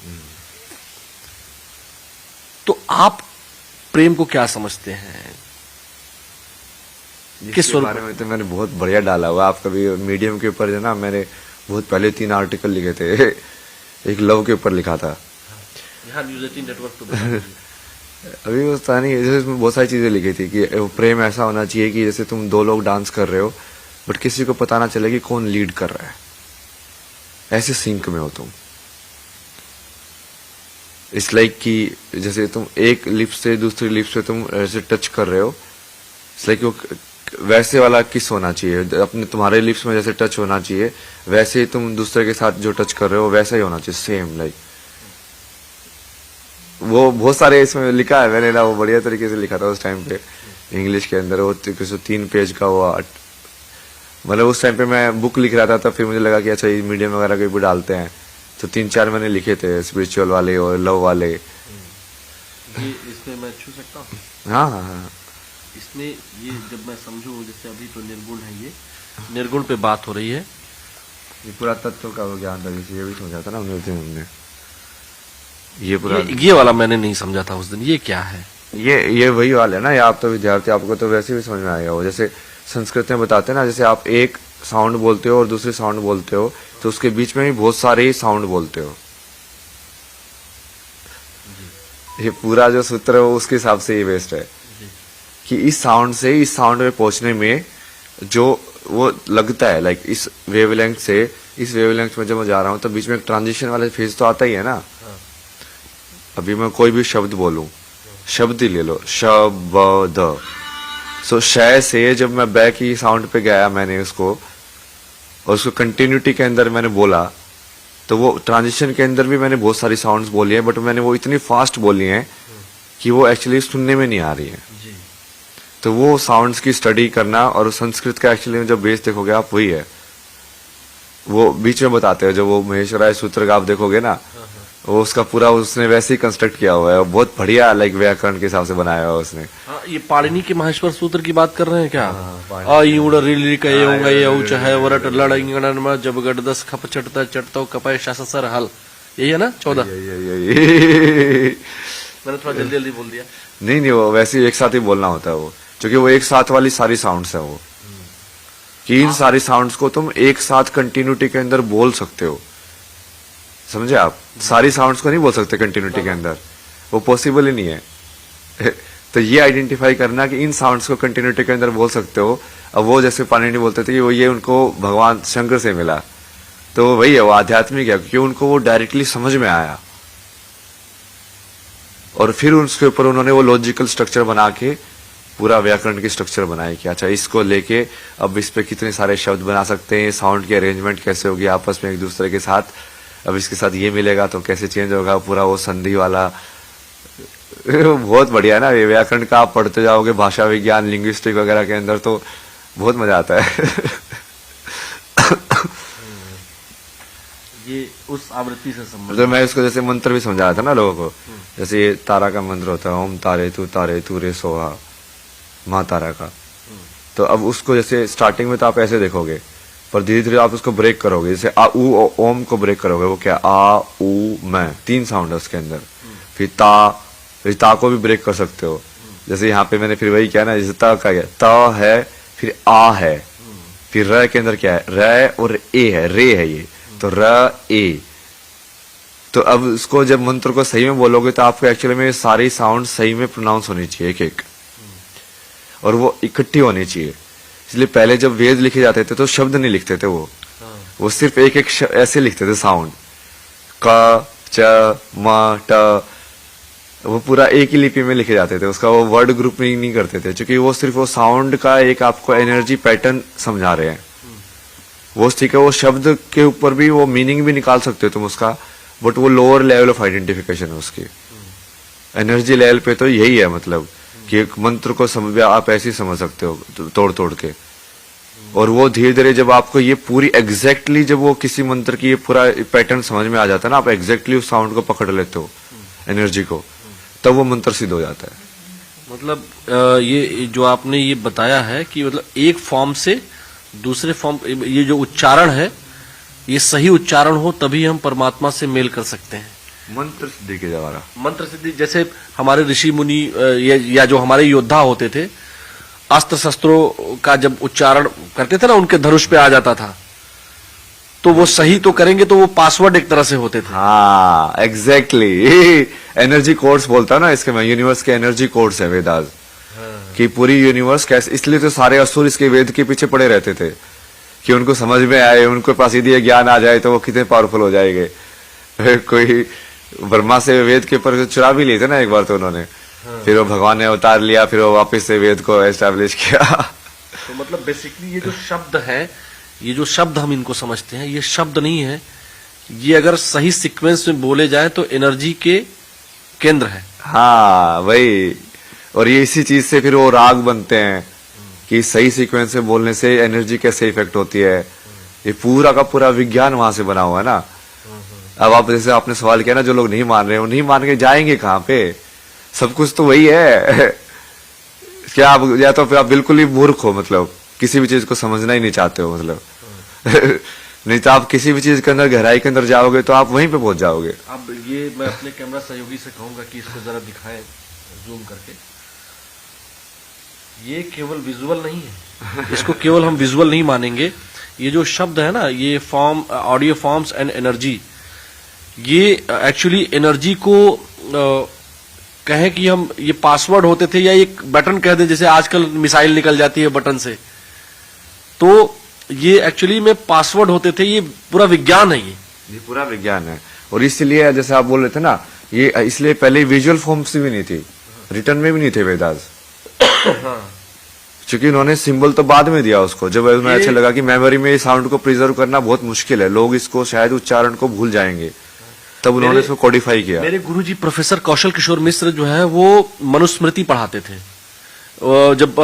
तो आप प्रेम को क्या समझते हैं? किस स्वरूप बारे में तो मैंने बहुत बढ़िया डाला हुआ, आप कभी मीडियम के ऊपर जो ना, मैंने बहुत पहले 3 आर्टिकल लिखे थे एक लव के ऊपर लिखा था। यहाँ न्यूज़ 18 नेटवर्क पे बता दीजिए। अभी वो था नहीं, जैसे इसमें बहुत सारी चीजें लिखी थी कि प्रेम ऐसा होना चाहिए कि जैसे तुम 2 लोग डांस कर रहे हो बट किसी को पता ना चले कि कौन लीड कर रहा है, ऐसे सिंक में हो तुम। इट्स लाइक कि जैसे तुम एक लिप्स से दूसरी लिप्स से तुम ऐसे टच कर रहे हो, इट्स लाइक वो वैसे वाला किस होना चाहिए, अपने तुम्हारे लिप्स में जैसे टच होना चाहिए वैसे ही तुम दूसरे के साथ जो टच कर रहे हो वैसा ही होना चाहिए, सेम लाइक। वो बहुत सारे इसमें लिखा है मैंने ना, वो बढ़िया तरीके से लिखा था उस टाइम पे इंग्लिश के अंदर। वो 3 पेज का हुआ, मतलब उस टाइम पे मैं बुक लिख रहा था तब फिर मुझे लगा कि अच्छा ये मीडियम वगैरह के भी डालते हैं, तो 3-4 मैंने लिखे थे, स्पिरिचुअल वाले और लव वाले। ये इसमें मैं छू सकता हूँ? हाँ हाँ हाँ, इसमें ये जब मैं समझूं, जैसे अभी तो निर्गुण है, ये निर्गुण पे बात हो रही है। ये पूरा तत्व का वो ज्ञान था, जैसे ये भी समझा था ना हमने ये पूरा ये वाला मैंने नहीं समझा था उस दिन, ये क्या है? ये वही वाला है ना, ये आप तो विद्यार्थी, आपको तो वैसे भी समझ में आएगा। वो जैसे संस्कृत में बताते हैं ना, जैसे आप एक साउंड बोलते हो और दूसरे साउंड बोलते हो तो उसके बीच में भी बहुत सारे साउंड बोलते हो। ये पूरा जो सूत्र है वो उसके हिसाब से ये बेस्ड है कि इस साउंड से इस साउंड में पहुंचने में जो वो लगता है, लाइक इस वेवलेंथ से इस वेवलेंथ में जब मैं जा रहा हूं तो बीच में एक ट्रांजिशन वाला फेज तो आता ही है ना। अभी मैं कोई भी शब्द बोलूं, शब्द ही ले लो, शब्द, सो शय से जब मैं बैक की साउंड पे गया मैंने उसको, और उसको कंटिन्यूटी के अंदर मैंने बोला, तो वो ट्रांजिशन के अंदर भी मैंने बहुत सारी साउंड्स बोली है, बट मैंने वो इतनी फास्ट बोली है कि वो एक्चुअली सुनने में नहीं आ रही है। तो वो साउंड्स की स्टडी करना, और संस्कृत का एक्चुअली जो बेस देखोगे आप वही है, वो बीच में बताते हैं। जो वो महेश्वराय सूत्र का आप देखोगे ना, वो उसका पूरा उसने वैसे ही कंस्ट्रक्ट किया हुआ है, बहुत बढ़िया, लाइक व्याकरण के हिसाब से बनाया हुआ है उसने। हाँ, ये पाणिनि के माहेश्वर सूत्र की बात कर रहे हैं क्या? पाणिनि अयुड़ रिली कयुंग यौ चाहे वरट लड़ंगण में जब गडदस खप चटता चटतो कपय शाससर हल, यही है ना 14? मैंने थोड़ा जल्दी जल्दी बोल दिया। नहीं वो वैसे ही एक साथ ही बोलना होता है वो, क्योंकि वो एक साथ वाली सारी साउंड्स है वो, कि इन सारी साउंड्स को तुम एक साथ कंटिन्यूटी के अंदर बोल सकते हो, समझे आप? सारी साउंड्स को नहीं बोल सकते कंटिन्यूटी के अंदर, वो पॉसिबल ही नहीं है। तो ये आइडेंटिफाई करना कि इन साउंड्स को कंटिन्यूटी के अंदर बोल सकते हो। अब वो जैसे पाणिनि बोलते थे कि वो ये उनको भगवान शंकर से मिला, तो वही है, वो आध्यात्मिक है, क्योंकि उनको वो डायरेक्टली समझ में आया और फिर उसके ऊपर उन्होंने वो लॉजिकल स्ट्रक्चर बना के पूरा व्याकरण की स्ट्रक्चर बनाई कि अच्छा इसको लेके अब इस पे कितने सारे शब्द बना सकते हैं, साउंड की अरेंजमेंट कैसे होगी आपस में एक दूसरे के साथ, अब इसके साथ ये मिलेगा तो कैसे चेंज होगा, पूरा वो संधि वाला। बहुत बढ़िया ना, ये व्याकरण का आप पढ़ते जाओगे, भाषा विज्ञान लिंग्विस्टिक वगैरह के अंदर, तो बहुत मजा आता है। ये उस आवृत्ति से संबंधित। तो मैं इसको जैसे मंत्र भी समझा रहा था ना लोगों को, जैसे ये तारा का मंत्र होता है, ओम तारे तू रे सोहा, माँ तारा का। तो अब उसको जैसे स्टार्टिंग में तो आप ऐसे देखोगे, पर धीरे धीरे आप उसको ब्रेक करोगे, जैसे आ ऊ ओम को ब्रेक करोगे, वो क्या आ ऊ मैं, 3 साउंड है उसके अंदर। फिर ता को भी ब्रेक कर सकते हो, जैसे यहाँ पे मैंने फिर वही किया ना, जैसे ता का क्या, ता है, फिर आ है, फिर र के अंदर क्या है, र और ए है, रे है ये, तो र ए। तो अब इसको जब मंत्र को सही में बोलोगे तो आपको एक्चुअली में सारी साउंड सही में प्रोनाउंस होनी चाहिए एक एक, और वो इकट्ठी होनी चाहिए। इसलिए पहले जब वेद लिखे जाते थे तो शब्द नहीं लिखते थे, वो सिर्फ एक एक ऐसे लिखते थे साउंड, क च म ट, वो पूरा एक ही लिपि में लिखे जाते थे, उसका वो वर्ड ग्रुपिंग नहीं करते थे, क्योंकि वो सिर्फ वो साउंड का एक आपको एनर्जी पैटर्न समझा रहे हैं। वो ठीक है, वो शब्द के ऊपर भी वो मीनिंग भी निकाल सकते हो तुम उसका, बट वो लोअर लेवल ऑफ आइडेंटिफिकेशन है उसकी। एनर्जी लेवल पे तो यही है, मतलब कि एक मंत्र को समझ आप ऐसे ही समझ सकते हो तोड़ तोड़ के, और वो धीरे धीरे जब आपको ये पूरी एग्जैक्टली जब वो किसी मंत्र की ये पूरा पैटर्न समझ में आ जाता है ना, आप एग्जैक्टली उस साउंड को पकड़ लेते हो, एनर्जी को, तब वो मंत्र सिद्ध हो जाता है। मतलब ये जो आपने ये बताया है कि मतलब एक फॉर्म से दूसरे फॉर्म, ये जो उच्चारण है ये सही उच्चारण हो तभी हम परमात्मा से मेल कर सकते हैं। मंत्र सिद्धि के द्वारा, मंत्र सिद्धि, जैसे हमारे ऋषि मुनि या जो हमारे योद्धा होते थे, अस्त्र शस्त्रों का जब उच्चारण करते थे ना, उनके धनुष पे आ जाता था, तो वो सही तो करेंगे तो वो पासवर्ड एक तरह से होते थे। हाँ एग्जैक्टली, एनर्जी कोड्स बोलता है ना इसके, मैं यूनिवर्स के एनर्जी कोड्स है वेदास, कि पूरी यूनिवर्स कैसे, इसलिए तो सारे असुर इसके वेद के पीछे पड़े रहते थे कि उनको समझ में आए, उनको पास यदि ज्ञान आ जाए तो वो कितने पावरफुल हो जाएंगे। कोई ब्रह्मा से वेद के ऊपर चुरा भी लिए थे ना एक बार तो उन्होंने, फिर वो भगवान ने अवतार लिया, फिर वो वापस से वेद को एस्टैब्लिश किया। तो मतलब बेसिकली ये जो शब्द है, ये जो शब्द हम इनको समझते हैं, ये शब्द नहीं है, ये अगर सही सीक्वेंस में बोले जाए तो एनर्जी के केंद्र है। हाँ वही, और ये इसी चीज से फिर वो राग बनते हैं कि सही सीक्वेंस में बोलने से एनर्जी कैसे इफेक्ट होती है, ये पूरा का पूरा विज्ञान वहां से बना हुआ है ना। अब आप जैसे आपने सवाल किया ना, जो लोग नहीं मान रहे, वो नहीं मान के जाएंगे कहाँ पे, सब कुछ तो वही है। क्या आप, या तो फिर आप बिल्कुल ही मूर्ख हो, मतलब किसी भी चीज को समझना ही नहीं चाहते हो, मतलब नहीं तो आप किसी भी चीज के अंदर गहराई के अंदर जाओगे तो आप वहीं पे पहुंच जाओगे। अब ये मैं अपने कैमरा सहयोगी से कहूंगा कि इसको जरा दिखाएं जूम करके। ये केवल विजुअल नहीं है, इसको केवल हम विजुअल नहीं मानेंगे। ये जो शब्द है ना, ये form, audio forms and energy, ये एक्चुअली एनर्जी को कहें कि हम ये पासवर्ड होते थे या एक बटन कह दें, जैसे आजकल मिसाइल निकल जाती है बटन से, तो ये एक्चुअली में पासवर्ड होते थे। ये पूरा विज्ञान है, ये पूरा विज्ञान है। और इसलिए जैसे आप बोल रहे थे ना, ये इसलिए पहले विजुअल फॉर्म्स भी नहीं थी, रिटर्न में भी नहीं थे वेदास। क्योंकि उन्होंने सिंबल तो बाद में दिया उसको, जब उन्हें अच्छा लगा कि मेमोरी में साउंड को प्रिजर्व करना बहुत मुश्किल है, लोग इसको शायद उच्चारण को भूल जाएंगे, तब उन्होंने इसको कोडिफाई किया। मेरे गुरुजी प्रोफेसर कौशल किशोर मिश्र जो है वो मनुस्मृति पढ़ाते थे। जब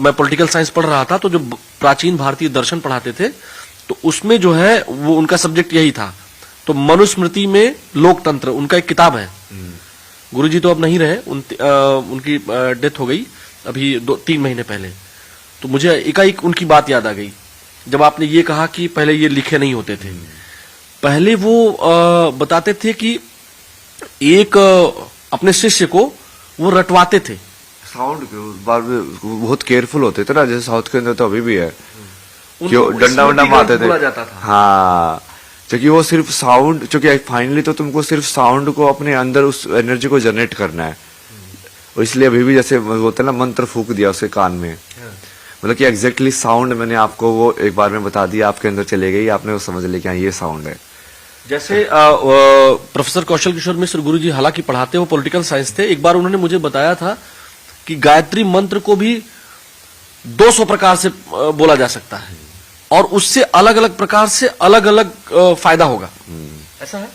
मैं पॉलिटिकल साइंस पढ़ रहा था तो जो प्राचीन भारतीय दर्शन पढ़ाते थे, तो उसमें जो है वो उनका सब्जेक्ट यही था। तो मनुस्मृति में लोकतंत्र उनका एक किताब है, गुरुजी तो अब नहीं रहे, उनकी डेथ हो गई अभी 2-3 महीने पहले। तो मुझे एकाएक उनकी बात याद आ गई जब आपने ये कहा कि पहले ये लिखे नहीं होते थे। पहले वो बताते थे कि एक अपने शिष्य को वो रटवाते थे। साउंड के उस बार भी बहुत केयरफुल होते थे ना, जैसे साउथ के अंदर तो अभी भी है कि उनको वो डंडा वंडा स्मृति मारते ग्रंथ थे। बोला जाता था। हाँ, क्योंकि वो सिर्फ साउंड, क्योंकि फाइनली तो तुमको सिर्फ साउंड को अपने अंदर उस एनर्जी को जनरेट करना है। और इसलिए अभी भी जैसे बोलते हैं ना, मंत्र फूक दिया उसके कान में, मतलब कि एग्जैक्टली साउंड मैंने आपको वो एक बार में बता दिया, आपके अंदर चले गई, आपने वो समझ लिया कि हाँ ये साउंड है। जैसे प्रोफेसर कौशल किशोर मिश्र गुरुजी हालांकि पढ़ाते वो पॉलिटिकल साइंस थे, एक बार उन्होंने मुझे बताया था कि गायत्री मंत्र को भी 200 प्रकार से बोला जा सकता है और उससे अलग अलग प्रकार से अलग अलग फायदा होगा। ऐसा है?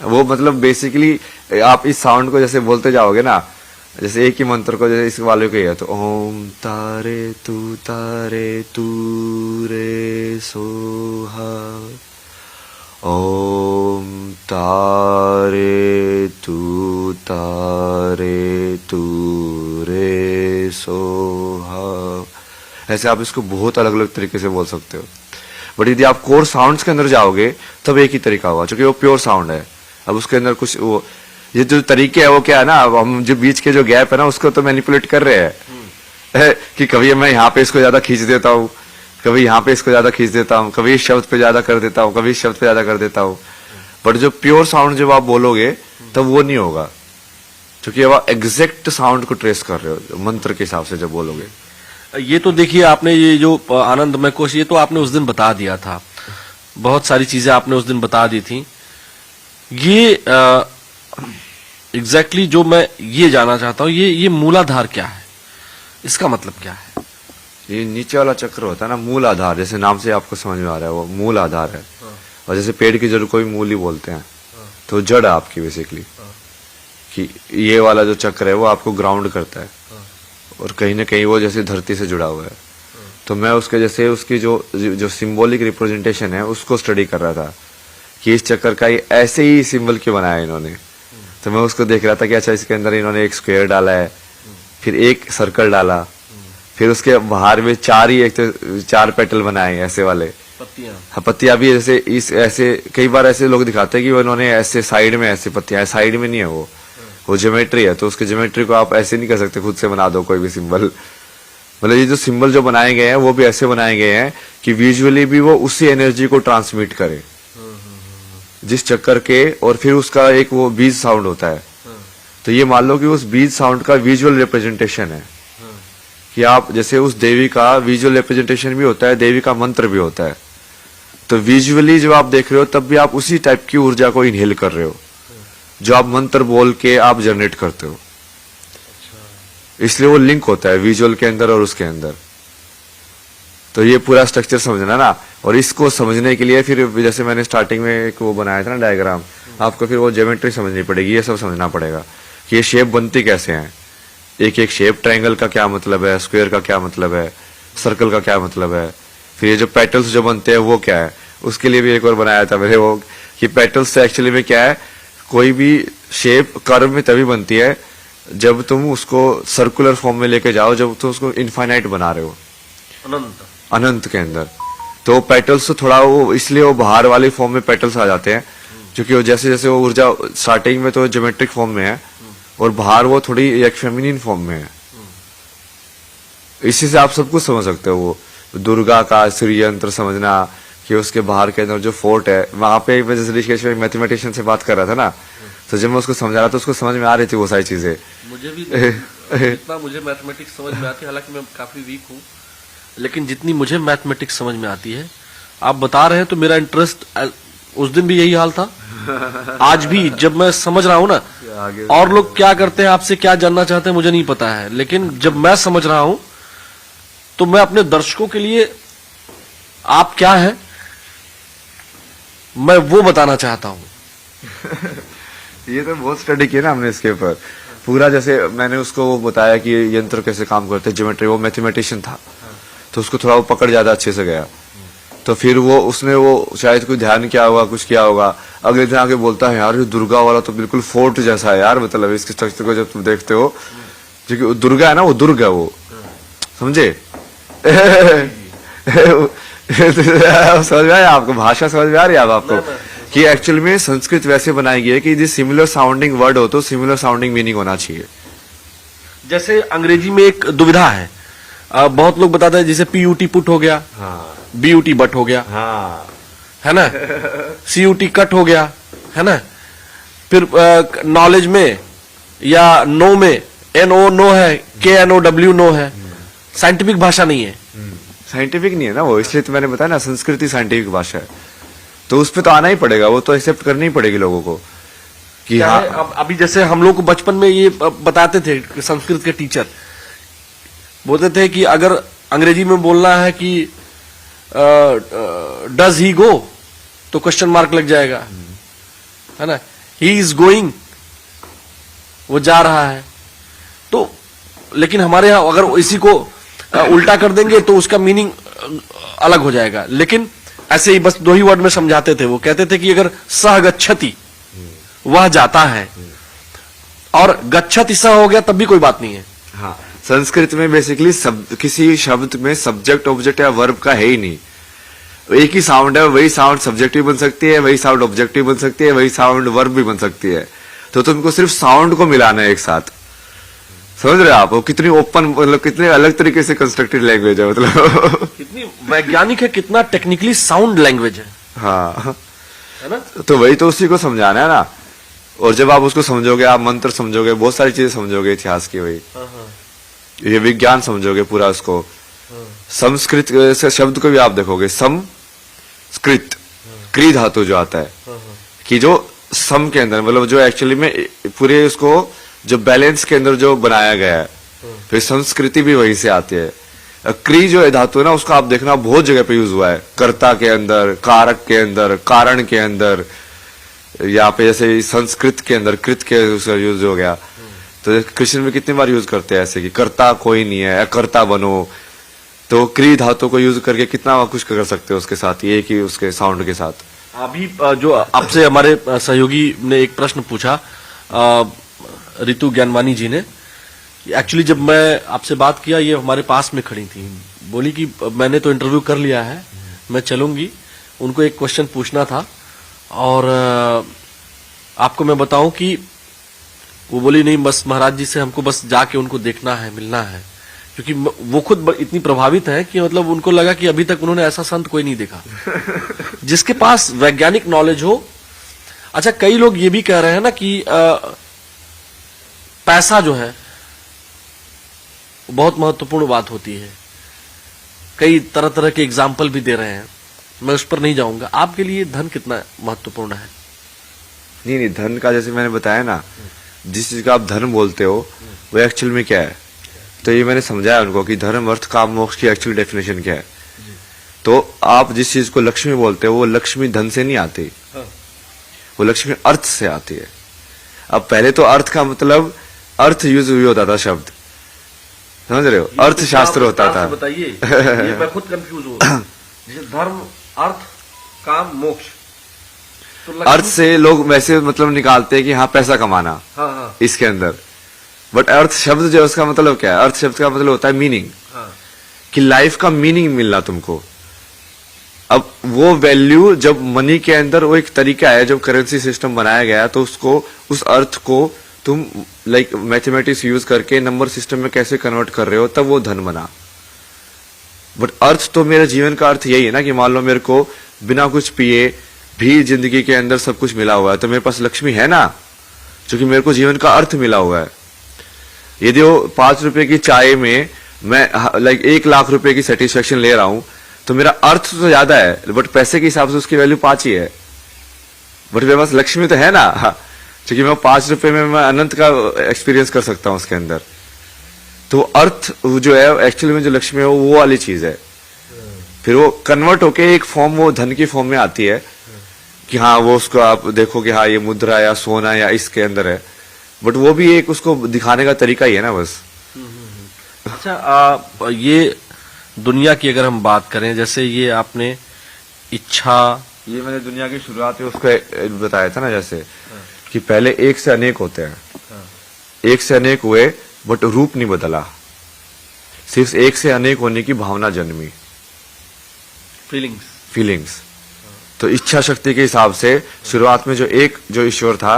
वो मतलब बेसिकली आप इस साउंड को जैसे बोलते जाओगे ना, जैसे एक ही मंत्र को, जैसे इस वाले को ही है तो ओम तारे तू रे सोहा, ओम तारे तू रे सोहा। ऐसे आप इसको बहुत अलग अलग तरीके से बोल सकते हो। बट यदि आप कोर साउंड्स के अंदर जाओगे तब एक ही तरीका होगा, क्योंकि वो प्योर साउंड है। अब उसके अंदर कुछ वो ये जो तरीके है वो क्या है ना, अब हम जो बीच के जो गैप है ना उसको तो मैनिपुलेट कर रहे हैं कि कभी मैं यहाँ पे इसको ज्यादा खींच देता हूँ, कभी यहाँ पे इसको ज्यादा खींच देता हूँ, कभी इस शब्द पे ज्यादा कर देता हूँ, कभी इस शब्द पे ज्यादा कर देता हूँ। बट जो प्योर साउंड जब आप बोलोगे तब वो नहीं होगा, क्योंकि अब आप एग्जैक्ट साउंड को ट्रेस कर रहे हो मंत्र के हिसाब से जब बोलोगे। ये तो देखिए आपने ये जो आनंदमय कोश, ये तो आपने उस दिन बता दिया था, बहुत सारी चीजें आपने उस दिन बता दी थी। ये एग्जैक्टली जो मैं ये जानना चाहता हूँ, ये मूलाधार क्या है, इसका मतलब क्या है? ये नीचे वाला चक्र होता है ना, मूल आधार, जैसे नाम से आपको समझ में आ रहा है वो मूल आधार है। और जैसे पेड़ की जड़ को भी मूल ही बोलते हैं, तो जड़ आपकी बेसिकली कि ये वाला जो चक्र है वो आपको ग्राउंड करता है और कहीं ना कहीं वो जैसे धरती से जुड़ा हुआ है। तो मैं उसके जैसे उसकी जो सिंबॉलिक रिप्रेजेंटेशन है उसको स्टडी कर रहा था कि इस चक्कर का ऐसे ही सिंबल क्यों बनाया इन्होंने। तो मैं उसको देख रहा था कि अच्छा इसके अंदर इन्होंने एक स्क्वायर डाला है, फिर एक सर्कल डाला, फिर उसके बाहर में चार पेटल बनाए ऐसे वाले पत्तियां। हाँ, पत्तियां भी जैसे इस ऐसे कई बार ऐसे लोग दिखाते हैं कि उन्होंने ऐसे साइड में ऐसे पत्तियां, साइड में नहीं है वो ज्योमेट्री है। तो उसके ज्योमेट्री को आप ऐसे नहीं कर सकते खुद से बना दो कोई भी सिंबल। मतलब ये जो सिंबल जो बनाए गए हैं वो भी ऐसे बनाए गए हैं कि विजुअली भी वो उसी एनर्जी को ट्रांसमिट करे जिस चक्कर के, और फिर उसका एक वो बीज साउंड होता है। तो ये मान लो कि उस बीज साउंड का विजुअल रिप्रेजेंटेशन है कि आप जैसे उस देवी का विजुअल रिप्रेजेंटेशन भी होता है, देवी का मंत्र भी होता है। तो विजुअली जब आप देख रहे हो तब भी आप उसी टाइप की ऊर्जा को इनहेल कर रहे हो जो आप मंत्र बोल के आप जनरेट करते हो। इसलिए वो लिंक होता है विजुअल के अंदर और उसके अंदर। तो ये पूरा स्ट्रक्चर समझना ना, और इसको समझने के लिए फिर जैसे मैंने स्टार्टिंग में एक वो बनाया था ना डायग्राम, आपको फिर वो ज्योमेट्री समझनी पड़ेगी, ये सब समझना पड़ेगा कि ये शेप बनती कैसे हैं, एक एक शेप, ट्रायंगल का क्या मतलब है, स्क्वायर का क्या मतलब है, सर्कल का क्या मतलब है, फिर ये जो पेटल्स जो बनते हैं वो क्या है। उसके लिए भी एक और बनाया था मैंने वो कि पेटल्स से एक्चुअली में क्या है, कोई भी शेप कर्व में तभी बनती है जब तुम उसको सर्कुलर फॉर्म में लेके जाओ, जब तुम उसको इनफाइनाइट बना रहे हो अनंत के अंदर। तो पेटल्स तो थोड़ा वो इसलिए वो बाहर वाले फॉर्म में पेटल्स आ जाते हैं क्योंकि वो जैसे जैसे वो ऊर्जा स्टार्टिंग में तो ज्योमेट्रिक फॉर्म में है और बाहर वो थोड़ी एक फेमिनिन फॉर्म में है। इसी से आप सब कुछ समझ सकते हो। वो दुर्गा का श्री यंत्र समझना कि उसके बाहर के अंदर जो फोर्ट है, वहां पे मैं जैसे ऋषिकेश में मैथमेटिशियन से बात कर रहा था ना, तो जब मैं उसको समझा रहा था उसको समझ में आ रही थी वो सारी चीजें। मुझे भी जितना मुझे मैथमेटिक्स समझ में आती है, हालांकि मैं काफी वीक हूँ, लेकिन जितनी मुझे मैथमेटिक्स समझ में आती है आप बता रहे हैं तो मेरा इंटरेस्ट, उस दिन भी यही हाल था, आज भी जब मैं समझ रहा हूँ ना, और लोग क्या करते हैं, आपसे क्या जानना चाहते हैं मुझे नहीं पता है, लेकिन जब मैं समझ रहा हूं तो मैं अपने दर्शकों के लिए आप क्या है मैं वो बताना चाहता हूं। ये तो बहुत स्टडी किया ना हमने इसके ऊपर पूरा। जैसे मैंने उसको वो बताया कि यंत्र कैसे काम करते हैं, ज्योमेट्री, वो मैथमेटिशियन था तो उसको थोड़ा वो पकड़ ज्यादा अच्छे से गया। तो फिर वो उसने वो शायद कोई ध्यान किया होगा, कुछ किया होगा, अगले दिन आके बोलता है यार ये दुर्गा वाला तो बिल्कुल फोर्ट जैसा है यार, मतलब इसके स्ट्रक्चर को जब तुम देखते हो, क्योंकि दुर्गा है ना, वो दुर्ग है वो, समझे? समझ में आया आपको? भाषा समझ में आ रही है अब आपको कि एक्चुअल में संस्कृत वैसे बनाई गई है कि यदि सिमिलर साउंडिंग वर्ड हो तो सिमिलर साउंडिंग मीनिंग होना चाहिए। जैसे अंग्रेजी में एक दुविधा है, बहुत लोग बताते हैं जैसे पीयूटी पुट हो गया, हाँ बीयूटी बट हो गया, हाँ है ना, सीयूटी कट हो गया, है ना। फिर नॉलेज में या नो में NO नो है, KNOW नो है, साइंटिफिक भाषा नहीं है। साइंटिफिक नहीं है ना वो, इसलिए तो मैंने बताया ना संस्कृति साइंटिफिक भाषा है, तो उस पे तो आना ही पड़ेगा, वो तो एक्सेप्ट करनी ही पड़ेगी लोगों को कि क्या हाँ। है, अब अभी जैसे हम लोग को बचपन में ये बताते थे, संस्कृत के टीचर बोलते थे कि अगर अंग्रेजी में बोलना है कि डज ही गो, तो क्वेश्चन मार्क लग जाएगा, है ना। ही इज गोइंग, वो जा रहा है। तो लेकिन हमारे यहाँ अगर इसी को उल्टा कर देंगे तो उसका मीनिंग अलग हो जाएगा। लेकिन ऐसे ही बस 2 ही वर्ड में समझाते थे। वो कहते थे कि अगर सह गच्छति, वह जाता है, और गच्छति सह हो गया तब भी कोई बात नहीं है। हाँ, संस्कृत में बेसिकली किसी शब्द में सब्जेक्ट ऑब्जेक्ट या वर्ब का है ही नहीं, एक ही साउंड है, वही साउंड सब्जेक्ट भी बन सकती है, वही साउंड ऑब्जेक्ट भी बन सकती है, वही साउंड वर्ब भी बन सकती है। तो तुमको सिर्फ साउंड को मिलाना है एक साथ, समझ रहे हो आप? वो कितनी ओपन, मतलब कितने अलग तरीके से कंस्ट्रक्टेड लैंग्वेज है, मतलब कितनी वैज्ञानिक है, कितना टेक्निकली साउंड लैंग्वेज है हाँ, है ना। तो वही तो उसी को समझाना है ना। और जब आप उसको समझोगे, आप मंत्र समझोगे, बहुत सारी चीजें समझोगे इतिहास की, वही ये विज्ञान समझोगे पूरा उसको। संस्कृत से शब्द को भी आप देखोगे, संस्कृत, क्री धातु जो आता है, कि जो सम के अंदर, मतलब जो एक्चुअली में पूरे उसको जो बैलेंस के अंदर जो बनाया गया है, फिर संस्कृति भी वहीं से आती है। क्री जो है धातु है ना, उसका आप देखना बहुत जगह पे यूज हुआ है, कर्ता के अंदर, कारक के अंदर, कारण के अंदर, यहाँ पे जैसे संस्कृत के अंदर कृत के यूज हो गया। तो कृष्ण में कितनी बार यूज करते हैं ऐसे कि कर्ता कोई नहीं है, अकर्ता बनो। तो क्री धातु को यूज करके कितना कुछ कर सकते हो उसके साथ, एक ही उसके साउंड के साथ। अभी जो आपसे हमारे सहयोगी ने एक प्रश्न पूछा, रितु ज्ञानवानी जी ने, एक्चुअली जब मैं आपसे बात किया, ये हमारे पास में खड़ी थी, बोली कि मैंने तो इंटरव्यू कर लिया है, मैं चलूंगी, उनको एक क्वेश्चन पूछना था। और आपको मैं बताऊं कि वो बोली नहीं, बस महाराज जी से हमको बस जाके उनको देखना है, मिलना है, क्योंकि वो खुद इतनी प्रभावित है कि मतलब उनको लगा कि अभी तक उन्होंने ऐसा संत कोई नहीं देखा जिसके पास वैज्ञानिक नॉलेज हो। अच्छा, कई लोग ये भी कह रहे हैं ना कि पैसा जो है बहुत महत्वपूर्ण बात होती है, कई तरह तरह के एग्जाम्पल भी दे रहे हैं, मैं उस पर नहीं जाऊंगा। आपके लिए धन कितना महत्वपूर्ण है? नहीं, धन का जैसे मैंने बताया ना, जिस चीज का आप धन बोलते हो वो एक्चुअल में क्या है, तो ये मैंने समझाया उनको कि धर्म अर्थ काम मोक्ष की एक्चुअल डेफिनेशन क्या है। तो आप जिस चीज को लक्ष्मी बोलते हो, वो लक्ष्मी धन से नहीं आती, वो लक्ष्मी अर्थ से आती है। अब पहले तो अर्थ का मतलब अर्थ यूज होता था शब्द, समझ रहे हो, अर्थशास्त्र होता था। बताइए, ये मैं खुद कंफ्यूज हूँ। जैसे धर्म, अर्थ, काम, मोक्ष, तो अर्थ से लोग वैसे मतलब निकालते हैं कि हाँ पैसा कमाना, हाँ, इसके अंदर, बट अर्थ शब्द जो है उसका मतलब क्या है? अर्थ शब्द का मतलब होता है मीनिंग, कि लाइफ का मीनिंग मिलना तुमको। अब वो वैल्यू जब मनी के अंदर, वो एक तरीका है, जब करेंसी सिस्टम बनाया गया, तो उसको, उस अर्थ को तुम लाइक मैथमेटिक्स यूज करके नंबर सिस्टम में कैसे कन्वर्ट कर रहे हो, तब वो धन बना। बट अर्थ तो मेरे जीवन का अर्थ यही है ना कि मान लो मेरे को बिना कुछ पिए भी जिंदगी के अंदर सब कुछ मिला हुआ है, तो मेरे पास लक्ष्मी है ना, क्योंकि मेरे को जीवन का अर्थ मिला हुआ है। यदि वो 5 रुपए की चाय में मैं लाइक 1 लाख रुपए की सेटिस्फेक्शन ले रहा हूं, तो मेरा अर्थ तो ज्यादा है, बट पैसे के हिसाब से उसकी वैल्यू 5 ही है। बट मेरे पास लक्ष्मी तो है ना, क्योंकि मैं 5 रुपए में मैं अनंत का एक्सपीरियंस कर सकता हूं उसके अंदर। तो अर्थ जो है एक्चुअली में जो लक्ष्मी है वो वाली चीज है। फिर वो कन्वर्ट होके एक फॉर्म, वो धन की फॉर्म में आती है कि हाँ वो उसको आप देखो कि हाँ ये मुद्रा या सोना या इसके अंदर है, बट वो भी एक उसको दिखाने का तरीका ही है ना बस। अच्छा, ये दुनिया की अगर हम बात करें, जैसे ये आपने इच्छा। ये मैंने दुनिया की शुरुआत में उसको बताया था ना, जैसे कि पहले एक से अनेक होते हैं, एक से अनेक हुए बट रूप नहीं बदला, सिर्फ एक से अनेक होने की भावना जन्मी, फीलिंग्स। तो इच्छा शक्ति के हिसाब से शुरुआत में जो ईश्वर था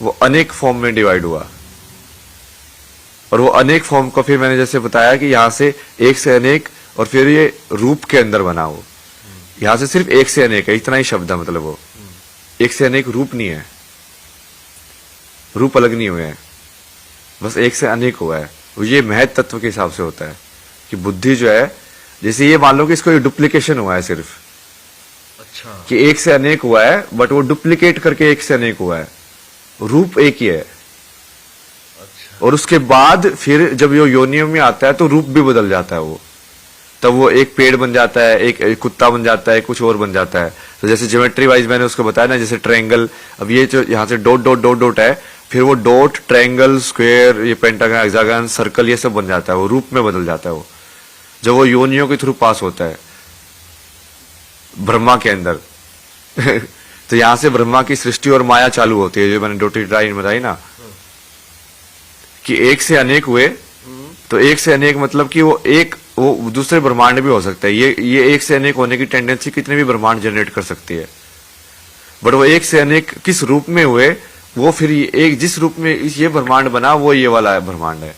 वो अनेक फॉर्म में डिवाइड हुआ, और वो अनेक फॉर्म को फिर मैंने जैसे बताया कि यहां से एक से अनेक और फिर ये रूप के अंदर बना हो। यहां से सिर्फ एक से अनेक है, इतना ही शब्द है, मतलब वो एक से अनेक रूप नहीं है, रूप अलग नहीं हुए हैं, बस एक से अनेक हुआ है। ये महत तत्व के हिसाब से होता है कि बुद्धि जो है, जैसे ये मान लो कि इसको डुप्लीकेशन हुआ है सिर्फ, अच्छा, कि एक से अनेक हुआ है बट वो डुप्लीकेट करके एक से अनेक हुआ है, रूप एक ही है। अच्छा। और उसके बाद फिर जब ये योनियों में आता है तो रूप भी बदल जाता है, वो तब वो एक पेड़ बन जाता है, एक कुत्ता बन जाता है, कुछ और बन जाता है। तो जैसे ज्योमेट्री वाइज मैंने उसको बताया ना, जैसे ट्रायंगल, अब ये जो यहाँ से डॉट डॉट डॉट डॉट है, फिर वो डॉट, ट्रायंगल, स्क्वायर, ये पेंटागन, हेक्सागन, सर्कल, ये सब बन जाता है, वो रूप में बदल जाता है वो, जब वो योनियों के थ्रू पास होता है ब्रह्मा के अंदर। तो यहां से ब्रह्मा की सृष्टि और माया चालू होती है, जो मैंने डॉटेड लाइन बताई ना, कि एक से अनेक हुए। तो एक से अनेक मतलब कि वो दूसरे ब्रह्मांड भी हो सकता है। ये एक से अनेक होने की टेंडेंसी कितने भी ब्रह्मांड जनरेट कर सकती है, बट वो एक से अनेक किस रूप में हुए, वो फिर एक जिस रूप में ये ब्रह्मांड बना वो ये वाला ब्रह्मांड है।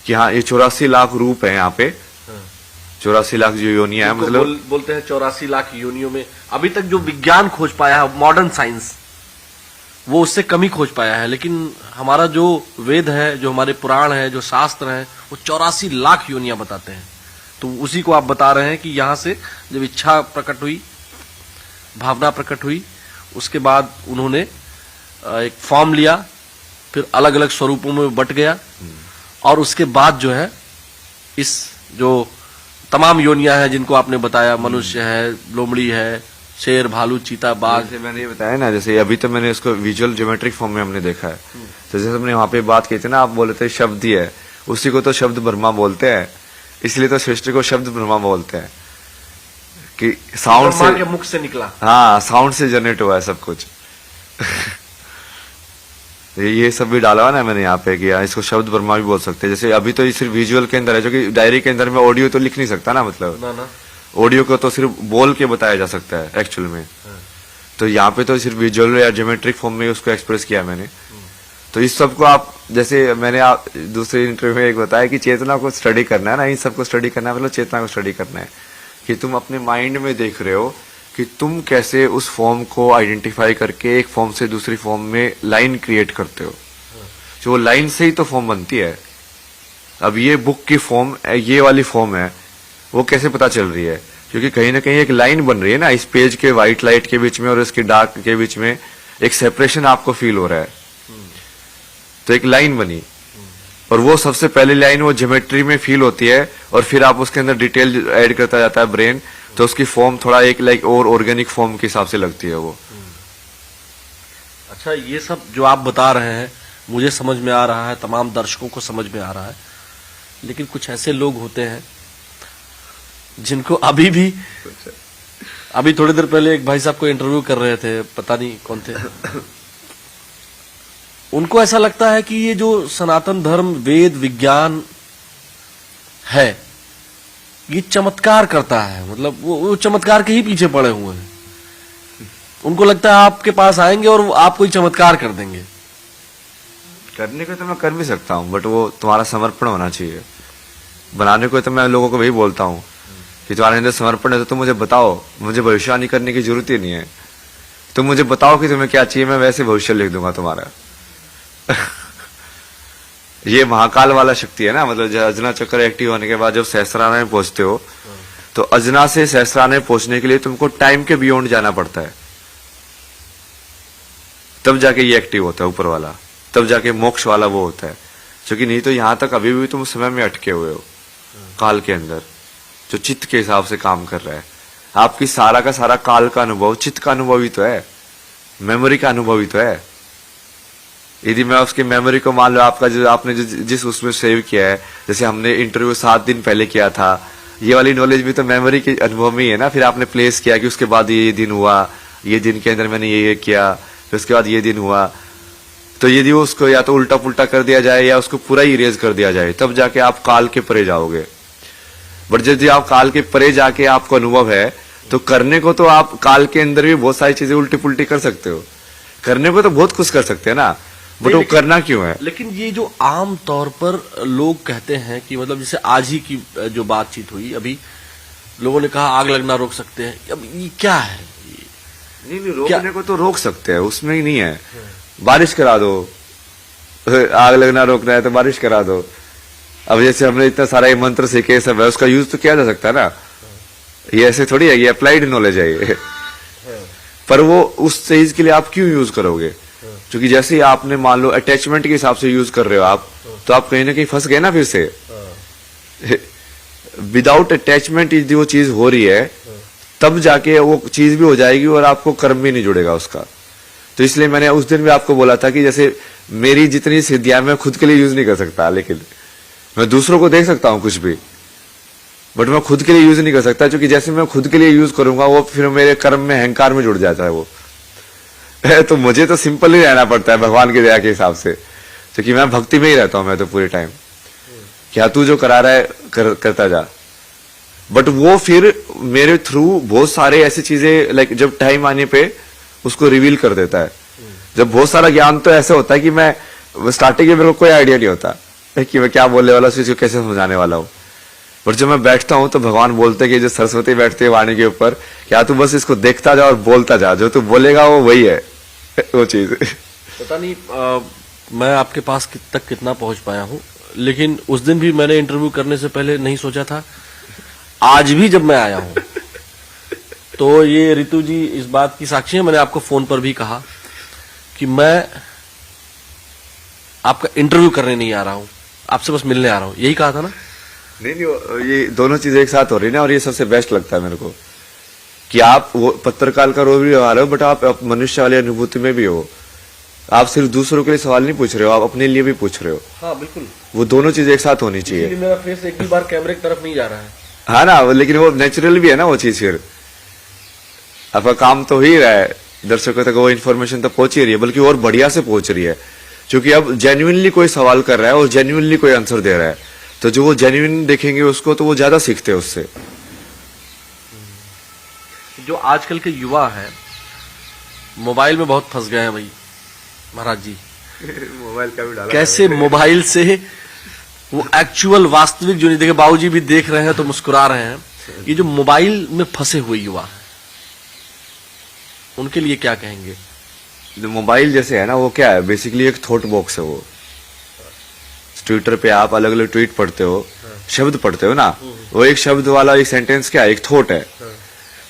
कि हाँ, ये 84 लाख रूप है यहाँ पे, 84 लाख जो योनियां है, मतलब बोलते हैं 84 लाख योनियों में अभी तक जो विज्ञान खोज पाया है, मॉडर्न साइंस, वो उससे कम ही खोज पाया है। लेकिन हमारा जो वेद है, जो हमारे पुराण है, जो शास्त्र है, वो 84 लाख योनियां बताते हैं। तो उसी को आप बता रहे हैं कि यहां से जब इच्छा प्रकट हुई, भावना प्रकट हुई, उसके बाद उन्होंने एक फॉर्म लिया, फिर अलग अलग स्वरूपों में बट गया, और उसके बाद जो है इस जो तमाम योनियां हैं जिनको आपने बताया, मनुष्य है, लोमड़ी है, शेर, भालू, चीता, बाघ, जैसे मैंने ये बताया ना, जैसे अभी तो मैंने इसको विजुअल ज्योमेट्रिक फॉर्म में हमने देखा है। तो जैसे हमने वहां पे बात की थी ना, आप बोले थे शब्द ही है, उसी को तो शब्द ब्रह्मा बोलते हैं, इसलिए तो सृष्टि को शब्द ब्रह्मा बोलते हैं, कि साउंड ब्रह्मा से, के मुख से निकला। हाँ, साउंड से जनरेट हुआ है सब कुछ। ये सब भी डाला हुआ ना मैंने यहाँ पे, कि इसको शब्द ब्रह्मा भी बोल सकते हैं। जैसे अभी तो ये सिर्फ विजुअल के अंदर है, जो कि डायरी के अंदर में ऑडियो तो लिख नहीं सकता ना, मतलब ना ऑडियो को तो सिर्फ बोल के बताया जा सकता है एक्चुअल में। तो यहाँ पे तो सिर्फ विजुअल या ज्योमेट्रिक फॉर्म में उसको एक्सप्रेस किया मैंने। तो इस सब को आप, जैसे मैंने आप दूसरे इंटरव्यू में एक बताया कि चेतना को स्टडी करना है ना, इन सबको स्टडी करना है, मतलब चेतना को स्टडी करना है, कि तुम अपने माइंड में देख रहे हो कि तुम कैसे उस फॉर्म को आइडेंटिफाई करके एक फॉर्म से दूसरी फॉर्म में लाइन क्रिएट करते हो। जो लाइन से ही तो फॉर्म बनती है। अब ये बुक की फॉर्म, ये वाली फॉर्म है, वो कैसे पता चल रही है? क्योंकि कहीं ना कहीं एक लाइन बन रही है ना, इस पेज के व्हाइट लाइट के बीच में और इसके डार्क के बीच में एक सेपरेशन आपको फील हो रहा है। तो एक लाइन बनी, और वो सबसे पहली लाइन वो ज्योमेट्री में फील होती है, और फिर आप उसके अंदर डिटेल ऐड करता जाता है ब्रेन, तो उसकी फॉर्म थोड़ा एक लाइक और ऑर्गेनिक फॉर्म के हिसाब से लगती है वो। अच्छा, ये सब जो आप बता रहे हैं मुझे समझ में आ रहा है, तमाम दर्शकों को समझ में आ रहा है, लेकिन कुछ ऐसे लोग होते हैं जिनको अभी थोड़ी देर पहले एक भाई साहब को इंटरव्यू कर रहे थे, पता नहीं कौन थे, उनको ऐसा लगता है कि ये जो सनातन धर्म, वेद, विज्ञान है, ये चमत्कार करता है, मतलब वो चमत्कार के ही पीछे पड़े हुए हैं। उनको लगता है आपके पास आएंगे और वो आप कोई चमत्कार कर देंगे। करने को तो मैं कर भी सकता हूँ, बट वो तुम्हारा समर्पण होना चाहिए। बनाने को तो मैं लोगों को वही बोलता हूँ कि तुम्हारे अंदर समर्पण है तो तुम मुझे बताओ, मुझे भविष्यवाणी करने की जरूरत ही नहीं है। तुम मुझे बताओ कि तुम्हें क्या चाहिए, मैं वैसे भविष्य लिख दूंगा तुम्हारा। ये महाकाल वाला शक्ति है ना, मतलब अजना चक्र एक्टिव होने के बाद जब सहस्राने में पहुंचते हो, तो अजना से सहस्राने पहुंचने के लिए तुमको टाइम के बियॉन्ड जाना पड़ता है, तब जाके ये एक्टिव होता है ऊपर वाला, तब जाके मोक्ष वाला वो होता है। क्योंकि नहीं तो यहां तक अभी भी तुम समय में अटके हुए हो, काल के अंदर जो चित्त के हिसाब से काम कर रहा है। आपकी सारा का सारा काल का अनुभव चित्त का अनुभव ही तो है, मेमोरी का अनुभव ही तो है। यदि मैं उसकी मेमोरी को मान लो, आपका जो आपने जिस उसमें सेव किया है, जैसे हमने इंटरव्यू 7 दिन पहले किया था, ये वाली नॉलेज भी तो मेमोरी के अनुभव में ही है ना। फिर आपने प्लेस किया कि उसके बाद ये दिन हुआ, ये दिन के अंदर मैंने ये किया, फिर उसके बाद ये दिन हुआ। तो यदि वो उसको या तो उल्टा पुल्टा कर दिया जाए या उसको पूरा ही इरेज कर दिया जाए, तब जाके आप काल के परे जाओगे। बट यदि आप काल के परे जाके आपको अनुभव है, तो करने को तो आप काल के अंदर भी बहुत सारी चीजें उल्टी पुल्टी कर सकते हो, करने को तो बहुत कुछ कर सकते हैं ना, बट वो करना क्यों है? लेकिन ये जो आम तौर पर लोग कहते हैं कि मतलब जैसे आज ही की जो बातचीत हुई, अभी लोगों ने कहा आग लगना रोक सकते हैं, अब ये क्या है? नहीं, रोकने को तो रोक सकते हैं, उसमें ही नहीं है। बारिश करा दो, आग लगना रोकना है तो बारिश करा दो। अब जैसे हमने इतना सारा ये मंत्र सीखे सब है, उसका यूज तो किया जा सकता है ना। ये ऐसे थोड़ी है, ये अप्लाइड नॉलेज है ये। पर वो उस चीज के लिए आप क्यों यूज करोगे? क्योंकि जैसे ही आपने मान लो अटैचमेंट के हिसाब से यूज कर रहे हो आप, तो आप कहीं ना कहीं फंस गए ना फिर से। विदाउट अटैचमेंट यदि वो चीज हो रही है, तब जाके वो चीज भी हो जाएगी और आपको कर्म भी नहीं जुड़ेगा उसका। तो इसलिए मैंने उस दिन भी आपको बोला था कि जैसे मेरी जितनी सिद्धियां मैं खुद के लिए यूज नहीं कर सकता, लेकिन मैं दूसरों को देख सकता हूं कुछ भी, बट मैं खुद के लिए यूज नहीं कर सकता। क्योंकि जैसे मैं खुद के लिए यूज करूंगा, वो फिर मेरे कर्म में अहंकार में जुड़ जाता है वो। तो मुझे तो सिंपल ही रहना पड़ता है भगवान की दया के हिसाब से, क्योंकि मैं भक्ति में ही रहता हूं मैं तो पूरे टाइम। क्या तू जो करा रहा है करता जा। बट वो फिर मेरे थ्रू बहुत सारे ऐसी चीजें लाइक जब टाइम आने पे उसको रिवील कर देता है। जब बहुत सारा ज्ञान तो ऐसे होता है कि मैं स्टार्टिंग में मेरे को कोई आइडिया नहीं होता कि मैं क्या बोलने वाला हूँ, इसको कैसे समझाने वाला हूँ। बट जब मैं बैठता हूँ तो भगवान बोलते हैं कि जो सरस्वती बैठती है वाणी के ऊपर, क्या तू बस इसको देखता जा और बोलता जा, जो तू बोलेगा वो वही है वो चीज। पता नहीं मैं आपके पास तक कितना पहुंच पाया हूं, लेकिन उस दिन भी मैंने इंटरव्यू करने से पहले नहीं सोचा था। आज भी जब मैं आया हूं तो ये रितु जी इस बात की साक्षी है, मैंने आपको फोन पर भी कहा कि मैं आपका इंटरव्यू करने नहीं आ रहा हूं, आपसे बस मिलने आ रहा हूं, यही कहा था ना? नहीं, ये दोनों चीजें एक साथ हो रही है ना, और ये सबसे बेस्ट लगता है मेरे को कि आप वो पत्रकार का रोल भी निभा रहे हो, बट आप मनुष्य वाली अनुभूति में भी हो। आप सिर्फ दूसरों के लिए सवाल नहीं पूछ रहे हो, आप अपने लिए भी पूछ रहे हो। हाँ बिल्कुल, वो दोनों चीजें एक साथ होनी चाहिए। मेरा फेस एक भी बार कैमरे की तरफ नहीं जा रहा है। हाँ ना, लेकिन वो नेचुरल भी है ना वो चीज। फिर आपका काम तो हो ही रहा है, दर्शकों तक वो इन्फॉर्मेशन तो पहुंच ही रही है, बल्कि और बढ़िया से पहुंच रही है। क्योंकि अब जेन्युइनली कोई सवाल कर रहा है और जेन्युइनली कोई आंसर दे रहा है, तो जो वो जेन्युइन देखेंगे उसको, तो वो ज्यादा सीखते हैं उससे। जो आजकल के युवा है मोबाइल में बहुत फंस गए हैं भाई महाराज जी। मोबाइल का भी डाला कैसे मोबाइल से वो एक्चुअल वास्तविक जो नहीं देखे, बाबूजी भी देख रहे हैं तो मुस्कुरा रहे हैं। ये जो मोबाइल में फंसे हुए युवा हैं उनके लिए क्या कहेंगे? जो मोबाइल जैसे है ना, वो क्या है, बेसिकली एक थॉट बॉक्स है वो। ट्विटर पे आप अलग अलग ट्वीट पढ़ते हो, शब्द पढ़ते हो ना, वो एक शब्द वाला एक सेंटेंस क्या है, एक थॉट है।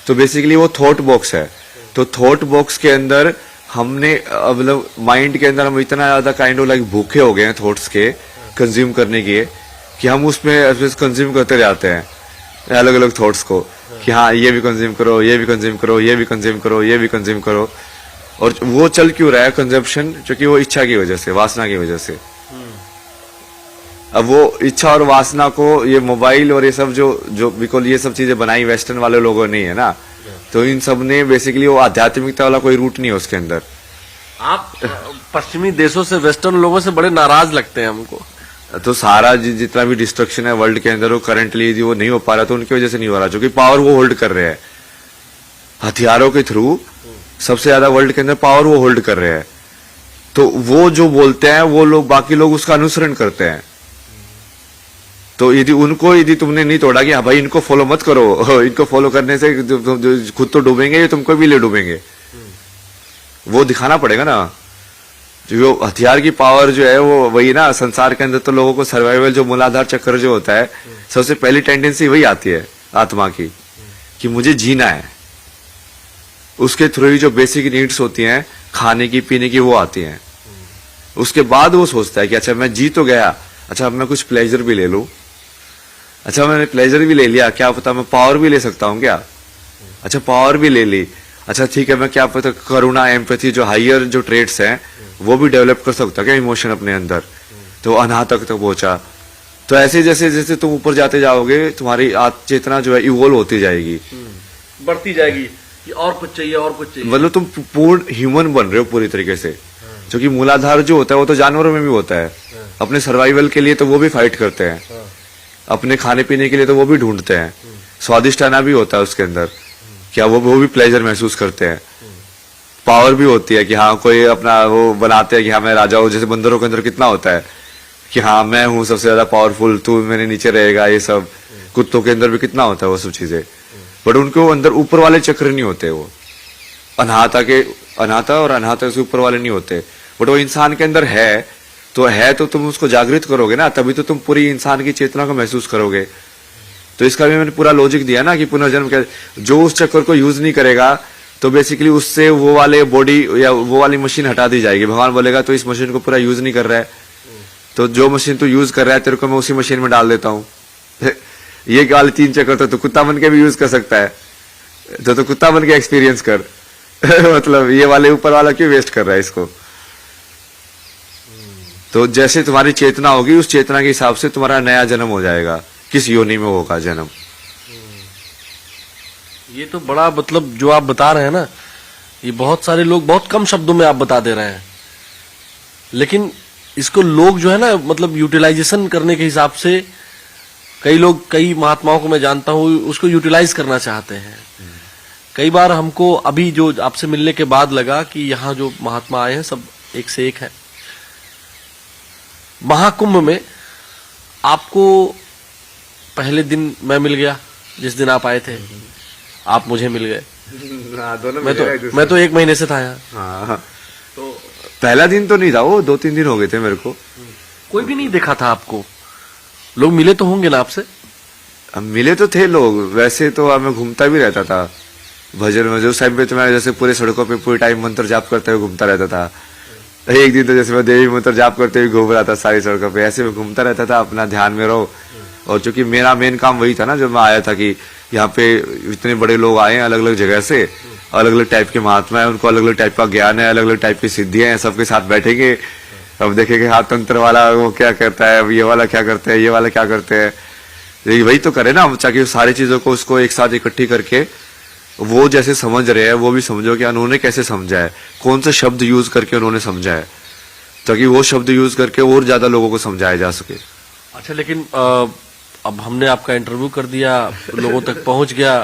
तो बेसिकली वो थॉट बॉक्स है। तो थॉट बॉक्स के अंदर हमने मतलब माइंड के अंदर हम इतना ज्यादा काइंड ऑफ लाइक भूखे हो गए हैं थॉट्स के कंज्यूम करने के, कि हम उसमें कंज्यूम करते जाते हैं अलग अलग थॉट्स को, कि हाँ ये भी कंज्यूम करो, ये भी कंज्यूम करो, ये भी कंज्यूम करो, ये भी कंज्यूम करो। और वो चल क्यों रहा है कंजम्पशन? क्योंकि वो इच्छा की वजह से, वासना की वजह से। अब वो इच्छा और वासना को ये मोबाइल और ये सब जो बिल्कुल ये सब चीजें बनाई वेस्टर्न वाले लोगों ने है ना, तो इन सब ने बेसिकली वो आध्यात्मिकता वाला कोई रूट नहीं है उसके अंदर। आप पश्चिमी देशों से, वेस्टर्न लोगों से बड़े नाराज लगते हैं हमको। तो सारा जितना भी डिस्ट्रक्शन है वर्ल्ड के अंदर, वो करंटली वो नहीं हो पा रहा, तो उनकी वजह से नहीं हो रहा, क्योंकि पावर वो होल्ड कर रहे हैं हथियारों के थ्रू। सबसे ज्यादा वर्ल्ड के अंदर पावर वो होल्ड कर रहे हैं। तो वो जो बोलते हैं वो लोग, बाकी लोग उसका अनुसरण करते हैं। तो यदि तुमने नहीं तोड़ा कि हाँ भाई इनको फॉलो मत करो, इनको फॉलो करने से खुद तो डूबेंगे, ये तुमको भी ले डूबेंगे, वो दिखाना पड़ेगा ना। जो हथियार की पावर जो है वो वही ना, संसार के अंदर तो लोगों को सर्वाइवल जो मूलाधार चक्र जो होता है, सबसे पहली टेंडेंसी वही आती है आत्मा की, कि मुझे जीना है। उसके थ्रू ही जो बेसिक नीड्स होती हैं खाने की पीने की, वो आती हैं। उसके बाद वो सोचता है कि अच्छा मैं जी तो गया, अच्छा अब मैं कुछ प्लेजर भी ले लूं। अच्छा मैंने प्लेजर भी ले लिया, क्या पता मैं पावर भी ले सकता हूं क्या? अच्छा पावर भी ले ली, अच्छा ठीक है मैं क्या पता करुणा, एम्पैथी, जो हाइयर जो ट्रेड्स हैं वो भी डेवलप कर सकता क्या इमोशन अपने अंदर। तो अनाह तक पहुंचा, तो ऐसे जैसे जैसे तुम ऊपर जाते जाओगे तुम्हारी चेतना जो है इवोल्व होती जाएगी, बढ़ती जाएगी कि और कुछ चाहिए और कुछ चाहिए। मतलब तुम पूर्ण ह्यूमन बन रहे हो पूरी तरीके से। जो कि मूलाधार जो होता है वो तो जानवरों में भी होता है, अपने सर्वाइवल के लिए तो वो भी फाइट करते हैं, अपने खाने पीने के लिए तो वो भी ढूंढते हैं, स्वादिष्टाना भी होता है उसके अंदर, क्या वो भी प्लेजर महसूस करते हैं। पावर भी होती है कि हाँ कोई अपना वो बनाते हैं कि हाँ मैं राजा हूँ, जैसे बंदरों के अंदर कितना होता है कि हाँ मैं हूँ सबसे ज्यादा पावरफुल, तू मेरे नीचे रहेगा, ये सब। कुत्तों के अंदर भी कितना होता है वो सब चीजें, बट उनको अंदर ऊपर वाले चक्र नहीं होते, वो अनाहता और अनाहता से ऊपर वाले नहीं होते, बट वो इंसान के अंदर है तो तुम उसको जागृत करोगे ना, तभी तो तुम पूरी इंसान की चेतना को महसूस करोगे। तो इसका भी मैंने पूरा लॉजिक दिया ना कि पुनर्जन्म क्या, जो उस चक्कर को यूज नहीं करेगा तो बेसिकली उससे वो वाले बॉडी या वो वाली मशीन हटा दी जाएगी। भगवान बोलेगा तो इस मशीन को पूरा यूज नहीं कर रहा है, तो जो मशीन तू यूज कर रहा है तेरे को मैं उसी मशीन में डाल देता हूँ। ये वाले 3 चक्कर तो कुत्ता बन के भी यूज कर सकता है, तो कुत्ता बन के एक्सपीरियंस कर। मतलब ये वाले ऊपर वाला क्यों वेस्ट कर रहा है इसको। तो जैसे तुम्हारी चेतना होगी उस चेतना के हिसाब से तुम्हारा नया जन्म हो जाएगा, किस योनि में होगा जन्म। ये तो बड़ा मतलब जो आप बता रहे हैं ना, ये बहुत सारे लोग बहुत कम शब्दों में आप बता दे रहे हैं, लेकिन इसको लोग जो है ना मतलब यूटिलाइजेशन करने के हिसाब से कई लोग, कई महात्माओं को मैं जानता हूं उसको यूटिलाइज करना चाहते हैं। कई बार हमको अभी जो आपसे मिलने के बाद लगा कि यहाँ जो महात्मा आए हैं सब एक से एक है। महाकुंभ में आपको पहले दिन मैं मिल गया, जिस दिन आप आए थे आप मुझे मिल गए। दोनों मैं तो 1 महीने से था यहाँ। हाँ, तो पहला दिन तो नहीं था, वो 2-3 दिन हो गए थे मेरे को। कोई भी नहीं देखा था आपको, लोग मिले तो होंगे ना आपसे? मिले तो थे लोग, वैसे तो मैं घूमता भी रहता था भजन में। उस टाइम पे तो मैं जैसे पूरे सड़कों पे पूरे टाइम मंत्र जाप करते हुए घूमता रहता था। एक दिन तो जैसे मैं देवी मंत्र जाप करते हुए घूम रहा था सारी सड़कों पे, ऐसे में घूमता रहता था, अपना ध्यान में रहो। और चूंकि मेरा मेन काम वही था ना, जब मैं आया था कि यहाँ पे इतने बड़े लोग आए हैं अलग अलग जगह से, अलग अलग टाइप के महात्मा है, उनको अलग अलग टाइप का ज्ञान है, अलग अलग टाइप की सिद्धियां हैं, सबके साथ बैठेंगे, अब देखेंगे हाथ तंत्र वाला वो क्या करता है, ये वाला क्या करते हैं, ये वाला क्या करते हैं। वही तो करे ना, ताकि सारी चीजों को उसको एक साथ इकट्ठी करके वो जैसे समझ रहे हैं वो भी समझो कि उन्होंने कैसे समझा है, कौन से शब्द यूज करके उन्होंने समझा है, ताकि वो शब्द यूज करके और ज्यादा लोगों को समझाया जा सके। अच्छा, लेकिन अब हमने आपका इंटरव्यू कर दिया, लोगों तक पहुंच गया,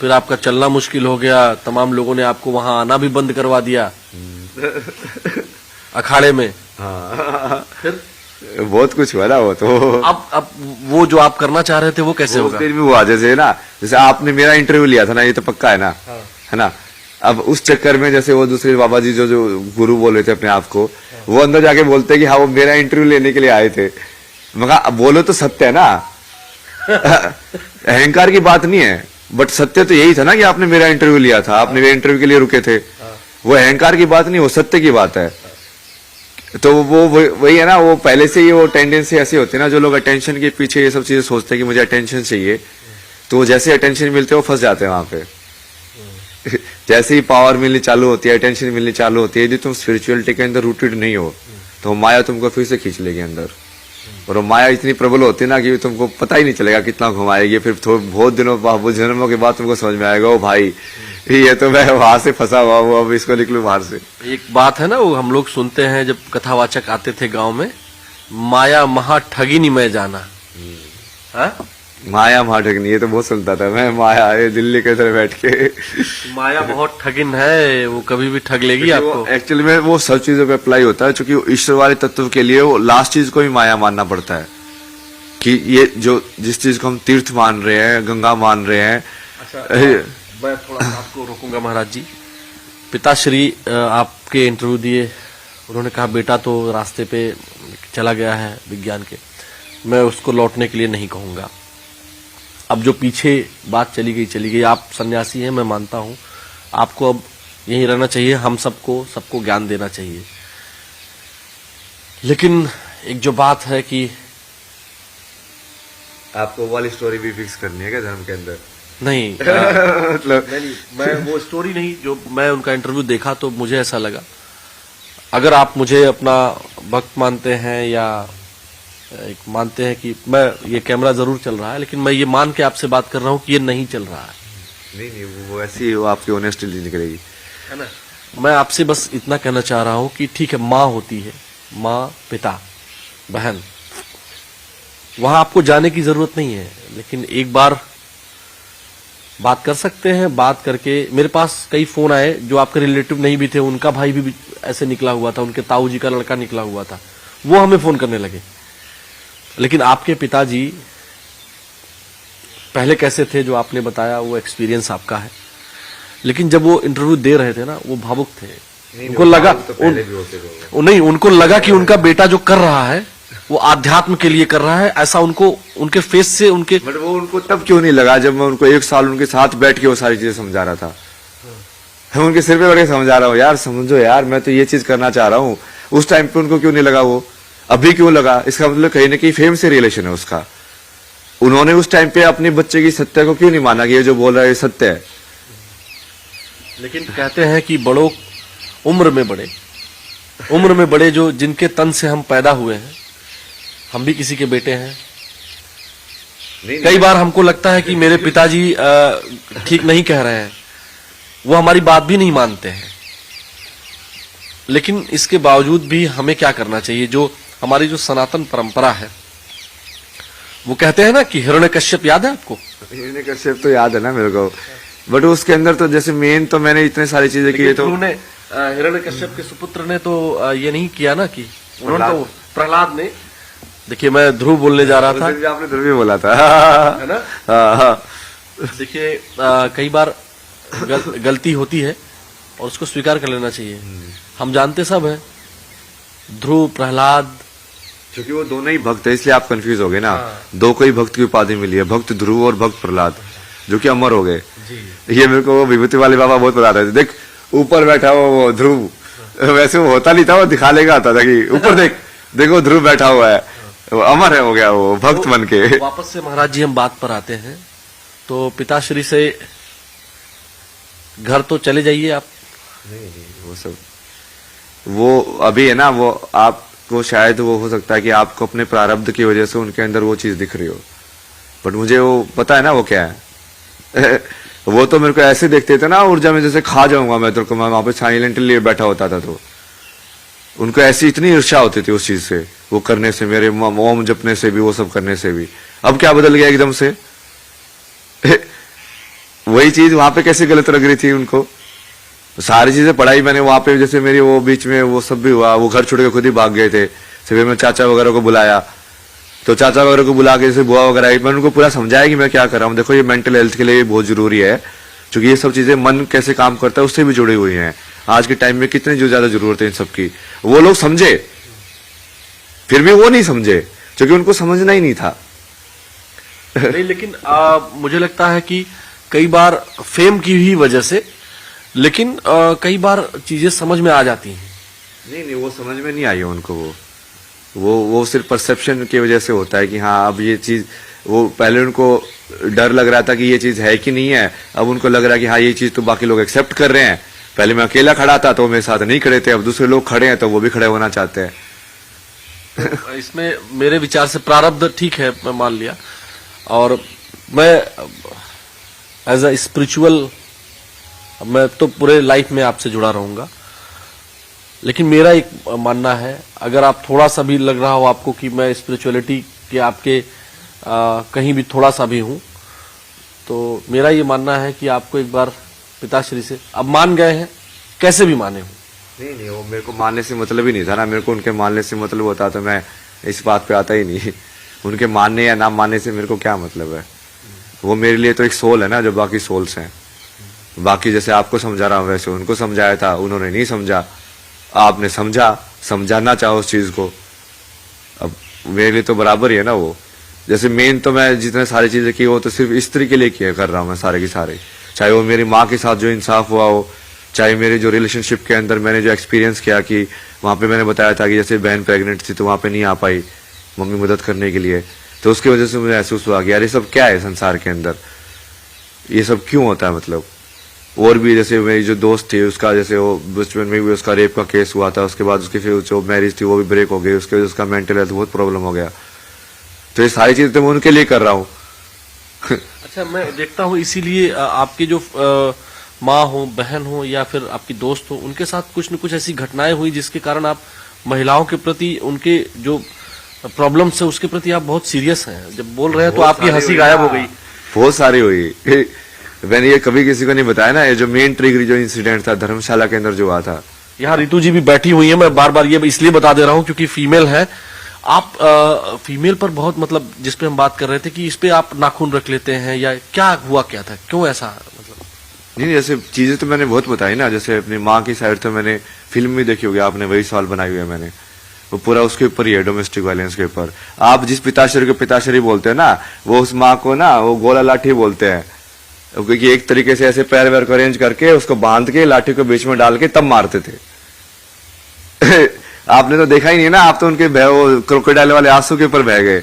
फिर आपका चलना मुश्किल हो गया, तमाम लोगों ने आपको वहां आना भी बंद करवा दिया अखाड़े में। हाँ, फिर बहुत कुछ हुआ ना वो तो। अब वो जो आप करना चाह रहे थे वो कैसे होगा? फिर भी हुआ, जैसे ना, जैसे आपने मेरा इंटरव्यू लिया था ना, ये तो पक्का है ना। हाँ। है ना। अब उस चक्कर में जैसे वो दूसरे बाबा जी जो गुरु बोल रहे थे अपने आप को, वो अंदर जाके बोलते कि हाँ वो मेरा इंटरव्यू लेने के लिए आए थे। मगर बोलो तो सत्य है ना। अहंकार की बात नहीं है, बट सत्य तो यही था ना कि आपने मेरा इंटरव्यू लिया था, आपने मेरे इंटरव्यू के लिए रुके थे। वो अहंकार की बात नहीं, वो सत्य की बात है। तो वो वही है ना, वो पहले से ही वो टेंडेंसी ऐसी होती है ना, जो लोग अटेंशन के पीछे ये सब चीजें सोचते हैं कि मुझे अटेंशन चाहिए, तो जैसे अटेंशन मिलते हैं वो फंस जाते हैं वहां पे। जैसे ही पावर मिलनी चालू होती है, अटेंशन मिलनी चालू होती है, यदि तुम स्पिरिचुअलिटी के अंदर रूटेड नहीं हो तो माया तुमको फिर से खींच लेगी अंदर। और वो माया इतनी प्रबल होती है ना कि तुमको पता ही नहीं चलेगा कितना घुमाएगी। फिर बहुत दिनों बहुत जन्मों के बाद तुमको समझ में आएगा, ओ भाई ये तो मैं वहां से फंसा हुआ हूँ, अब इसको निकलूं बाहर से। एक बात है ना, वो हम लोग सुनते हैं जब कथावाचक आते थे गांव में, माया महा ठगी नहीं मैं जाना। हाँ? माया महाठगनी, ये तो बहुत सुनता था मैं, माया ये दिल्ली के तरह बैठ के। माया बहुत ठगिन है, वो कभी भी ठग लेगी आपको। एक्चुअली में वो सब चीजों पे अप्लाई होता है, क्योंकि ईश्वर वाले तत्व के लिए वो लास्ट चीज को ही माया मानना पड़ता है। कि ये जो जिस चीज को हम तीर्थ मान रहे हैं, गंगा मान रहे हैं। अच्छा, मैं थोड़ा आपको रोकूंगा महाराज जी। पिताश्री आपके इंटरव्यू दिए, उन्होंने कहा बेटा तो रास्ते पे चला गया है विज्ञान के, मैं उसको लौटने के लिए नहीं कहूंगा। अब जो पीछे बात चली गई, आप सन्यासी हैं मैं मानता हूं, आपको अब यहीं रहना चाहिए, हम सबको ज्ञान देना चाहिए। लेकिन एक जो बात है कि आपको वाली स्टोरी भी फिक्स करनी है क्या धर्म के अंदर? नहीं, मतलब नहीं, मैं वो स्टोरी नहीं, जो मैं उनका इंटरव्यू देखा तो मुझे ऐसा लगा, अगर आप मुझे अपना भक्त मानते हैं या एक मानते हैं कि मैं ये कैमरा जरूर चल रहा है, लेकिन मैं ये मान के आपसे बात कर रहा हूं कि ये नहीं चल रहा है, नहीं वो ऐसी वो आपकी ऑनेस्टी निकलेगी। है ना। मैं आपसे बस इतना कहना चाह रहा हूं कि ठीक है, माँ होती है, माँ, पिता, बहन, वहां आपको जाने की जरूरत नहीं है, लेकिन एक बार बात कर सकते हैं। बात करके मेरे पास कई फोन आए जो आपके रिलेटिव नहीं भी थे, उनका भाई भी ऐसे निकला हुआ था, उनके ताऊ जी का लड़का निकला हुआ था, वो हमें फोन करने लगे। लेकिन आपके पिताजी पहले कैसे थे जो आपने बताया, वो एक्सपीरियंस आपका है, लेकिन जब वो इंटरव्यू दे रहे थे ना, वो भावुक थे। उनको लगा नहीं, उनको लगा कि उनका बेटा जो कर रहा है वो आध्यात्म के लिए कर रहा है, ऐसा उनको उनके फेस से उनके। बट वो उनको तब क्यों नहीं लगा जब मैं उनको 1 साल उनके साथ बैठ के वो सारी चीजें समझा रहा था। मैं उनके सिर पे बैठ के समझा रहा हूँ, यार समझो यार, मैं तो ये चीज करना चाह रहा हूँ। उस टाइम पे उनको क्यों नहीं लगा, वो अभी क्यों लगा? इसका मतलब कहीं ना कहीं फेम से रिलेशन है उसका। उन्होंने उस टाइम पे अपने बच्चे की सत्य को क्यों नहीं माना कि ये जो बोल रहा है ये सत्य है? लेकिन कहते हैं कि बड़ों उम्र में बड़े जो जिनके तन से हम पैदा हुए हैं, हम भी किसी के बेटे हैं। कई बार हमको लगता है कि मेरे पिताजी ठीक नहीं कह रहे हैं, वो हमारी बात भी नहीं मानते हैं, लेकिन इसके बावजूद भी हमें क्या करना चाहिए? जो हमारी जो सनातन परंपरा है, वो कहते हैं ना कि हिरण्यकश्यप याद है आपको? हिरण्यकश्यप तो याद है ना मेरे को, बट उसके अंदर तो जैसे मेन तो मैंने इतने सारी चीजें की, तो उन्होंने हिरण्यकश्यप के सुपुत्र ने तो ये नहीं किया ना कि उन्होंने तो प्रहलाद ने, देखिए मैं ध्रुव बोलने जा रहा था, आपने ध्रुव ही बोला था है ना। देखिए कई बार गलती होती है और उसको स्वीकार कर लेना चाहिए। हम जानते सब है, ध्रुव, प्रहलाद, क्योंकि वो दोनों ही भक्त है, इसलिए आप कंफ्यूज हो गए ना। दो को ही भक्त की उपाधि मिली है, भक्त ध्रुव और भक्त प्रहलाद, जो कि अमर हो गए। ये मेरे को विभूति वाले बाबा बहुत बता रहे थे, देख ऊपर बैठा हुआ वो ध्रुव, वैसे वो होता नहीं था, वो दिखाने का आता था कि ऊपर देख, देखो ध्रुव बैठा हुआ है, वो अमर है, हो गया वो भक्त बन के। वापस से महाराज जी हम बात पर आते हैं, तो पिताश्री से घर तो चले जाइए आप। नहीं वो सब वो अभी है ना, वो आपको शायद वो हो सकता है कि आपको अपने प्रारब्ध की वजह से उनके अंदर वो चीज दिख रही हो, बट मुझे वो पता है ना वो क्या है। वो तो मेरे को ऐसे देखते थे ना ऊर्जा में, जैसे खा जाऊंगा मैं तेरे को, मैं वहां पे साइलेंटली बैठा होता था, तो उनको ऐसी इतनी ईर्ष्या होती थी उस चीज से, वो करने से, मेरे ओम जपने से भी, वो सब करने से भी। अब क्या बदल गया एकदम से? वही चीज वहां पे कैसे गलत लग रही थी उनको? सारी चीजें पढ़ाई मैंने वहां पे, जैसे मेरी वो बीच में वो सब भी हुआ, वो घर छोड़ के खुद ही भाग गए थे, फिर मैं चाचा वगैरह को बुलाया, तो चाचा वगैरह को बुला के जैसे बुआ वगैरह आई, मैंने उनको पूरा समझाया कि मैं क्या कर रहा हूँ, देखो ये मेंटल हेल्थ के लिए बहुत जरूरी है, क्योंकि ये सब चीजें मन कैसे काम करता है उससे भी जुड़ी हुई हैं। आज के टाइम में कितनी जो ज्यादा जरूरत है इन सब की, वो लोग समझे, फिर भी वो नहीं समझे क्योंकि उनको समझना ही नहीं था। नहीं, लेकिन मुझे लगता है कि कई बार फेम की ही वजह से, लेकिन कई बार चीजें समझ में आ जाती हैं। नहीं वो समझ में नहीं आई है उनको, वो सिर्फ परसेप्शन की वजह से होता है कि हाँ अब ये चीज, वो पहले उनको डर लग रहा था कि ये चीज है कि नहीं है, अब उनको लग रहा है कि हाँ ये चीज तो बाकी लोग एक्सेप्ट कर रहे हैं। पहले मैं अकेला खड़ा था तो मेरे साथ नहीं खड़े थे, अब दूसरे लोग खड़े हैं तो वो भी खड़े होना चाहते हैं। इसमें मेरे विचार से प्रारब्ध ठीक है, मैं मान लिया, और मैं एज अ स्पिरिचुअल, मैं तो पूरे लाइफ में आपसे जुड़ा रहूंगा, लेकिन मेरा एक मानना है, अगर आप थोड़ा सा भी लग रहा हो आपको कि मैं स्पिरिचुअलिटी के आपके कहीं भी थोड़ा सा भी हूं, तो मेरा ये मानना है कि आपको एक बार पिताश्री से, अब मान गए हैं, कैसे भी माने हो। नहीं वो मेरे को मानने से मतलब ही नहीं था ना, मेरे को उनके मानने से मतलब होता तो मैं इस बात पे आता ही नहीं। उनके मानने या ना मानने से मेरे को क्या मतलब है? वो मेरे लिए तो एक सोल है ना, जो बाकी सोल्स हैं। बाकी जैसे आपको समझा रहा हूं वैसे उनको समझाया था, उन्होंने नहीं समझा, आपने समझा, समझाना चाहो उस चीज को, अब मेरे लिए तो बराबर ही है ना वो। जैसे मेन तो मैं जितने सारी चीजें की वो तो सिर्फ स्त्री के लिए किया कर रहा हूं मैं सारे की सारे, चाहे वो मेरी माँ के साथ जो इंसाफ हुआ हो, चाहे मेरे जो रिलेशनशिप के अंदर मैंने जो एक्सपीरियंस किया कि वहां पे मैंने बताया था कि जैसे बहन प्रेग्नेंट थी तो वहां पे नहीं आ पाई मम्मी मदद करने के लिए, तो उसकी वजह से मुझे महसूस हुआ कि यार ये सब क्या है संसार के अंदर, ये सब क्यों होता है मतलब। और भी जैसे मेरी जो दोस्त थी उसका, जैसे वो बचपन में भी उसका रेप का केस हुआ था, उसके बाद उसकी फिर जो मैरिज थी वो भी ब्रेक हो गई, उसके वजह से उसका मेंटल हेल्थ बहुत प्रॉब्लम हो गया। तो ये सारी चीजें तो मैं उनके लिए कर रहा हूँ। अच्छा, मैं देखता हूँ इसीलिए आपके जो माँ हो, बहन हो या फिर आपकी दोस्त हो, उनके साथ कुछ न कुछ ऐसी घटनाएं हुई जिसके कारण आप महिलाओं के प्रति उनके जो प्रॉब्लम्स है उसके प्रति आप बहुत सीरियस हैं। जब बोल रहे हैं तो आपकी हंसी गायब हो गई। बहुत सारी हुई। मैंने ये कभी किसी को नहीं बताया ना, ये जो मेन ट्रिगर जो इंसिडेंट था धर्मशाला के अंदर जो हुआ था। यहाँ रितु जी भी बैठी हुई है, मैं बार बार ये इसलिए बता दे रहा हूँ क्योंकि फीमेल है। आप फीमेल पर बहुत मतलब जिस पे हम बात कर रहे थे कि इस पे आप नाखून रख लेते हैं या क्या हुआ, क्या था, क्यों ऐसा मतलब? नहीं, जैसे चीजें तो मैंने बहुत बताई ना, जैसे अपनी माँ की साइड तो मैंने फिल्म भी देखी होगी आपने, वही सवाल बनाई हुई है मैंने, वो पूरा उसके ऊपर ही है, डोमेस्टिक वायलेंस के ऊपर। आप जिस पिताश्री को पिताश्री बोलते हैं ना, वो उस माँ को ना वो गोला लाठी बोलते हैं, क्योंकि एक तरीके से ऐसे पैर वैर को अरेंज करके उसको बांध के लाठी को बीच में डाल के तब मारते थे। आपने तो देखा ही नहीं ना, आप तो उनके वो क्रोकोडाइल वाले आंसू के ऊपर बह गए।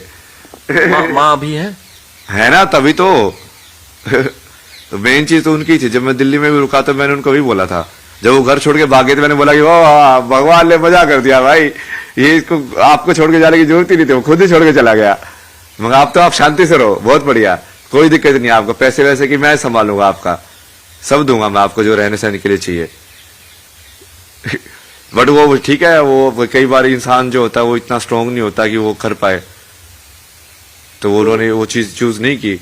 माँ भी है ना, तभी तो। तो मेन चीज तो उनकी थी। जब मैं दिल्ली में भी रुका तो मैंने उनको भी बोला था, जब वो घर छोड़ के भागे तो मैंने बोला कि ओ भगवान ने मजा कर दिया भाई, ये इसको आपको छोड़ के जाने की जरूरत ही नहीं थी, वो खुद ही छोड़ के चला गया। मगर आप तो आप शांति से रहो, बहुत बढ़िया, कोई दिक्कत नहीं आपको, पैसे वैसे की मैं संभालूंगा, आपका सब दूंगा मैं आपको जो रहने सहने के लिए चाहिए। बट वो ठीक है, वो कई बार इंसान जो होता है वो इतना स्ट्रांग नहीं होता कि वो कर पाए, तो वो उन्होंने वो चीज चूज नहीं की।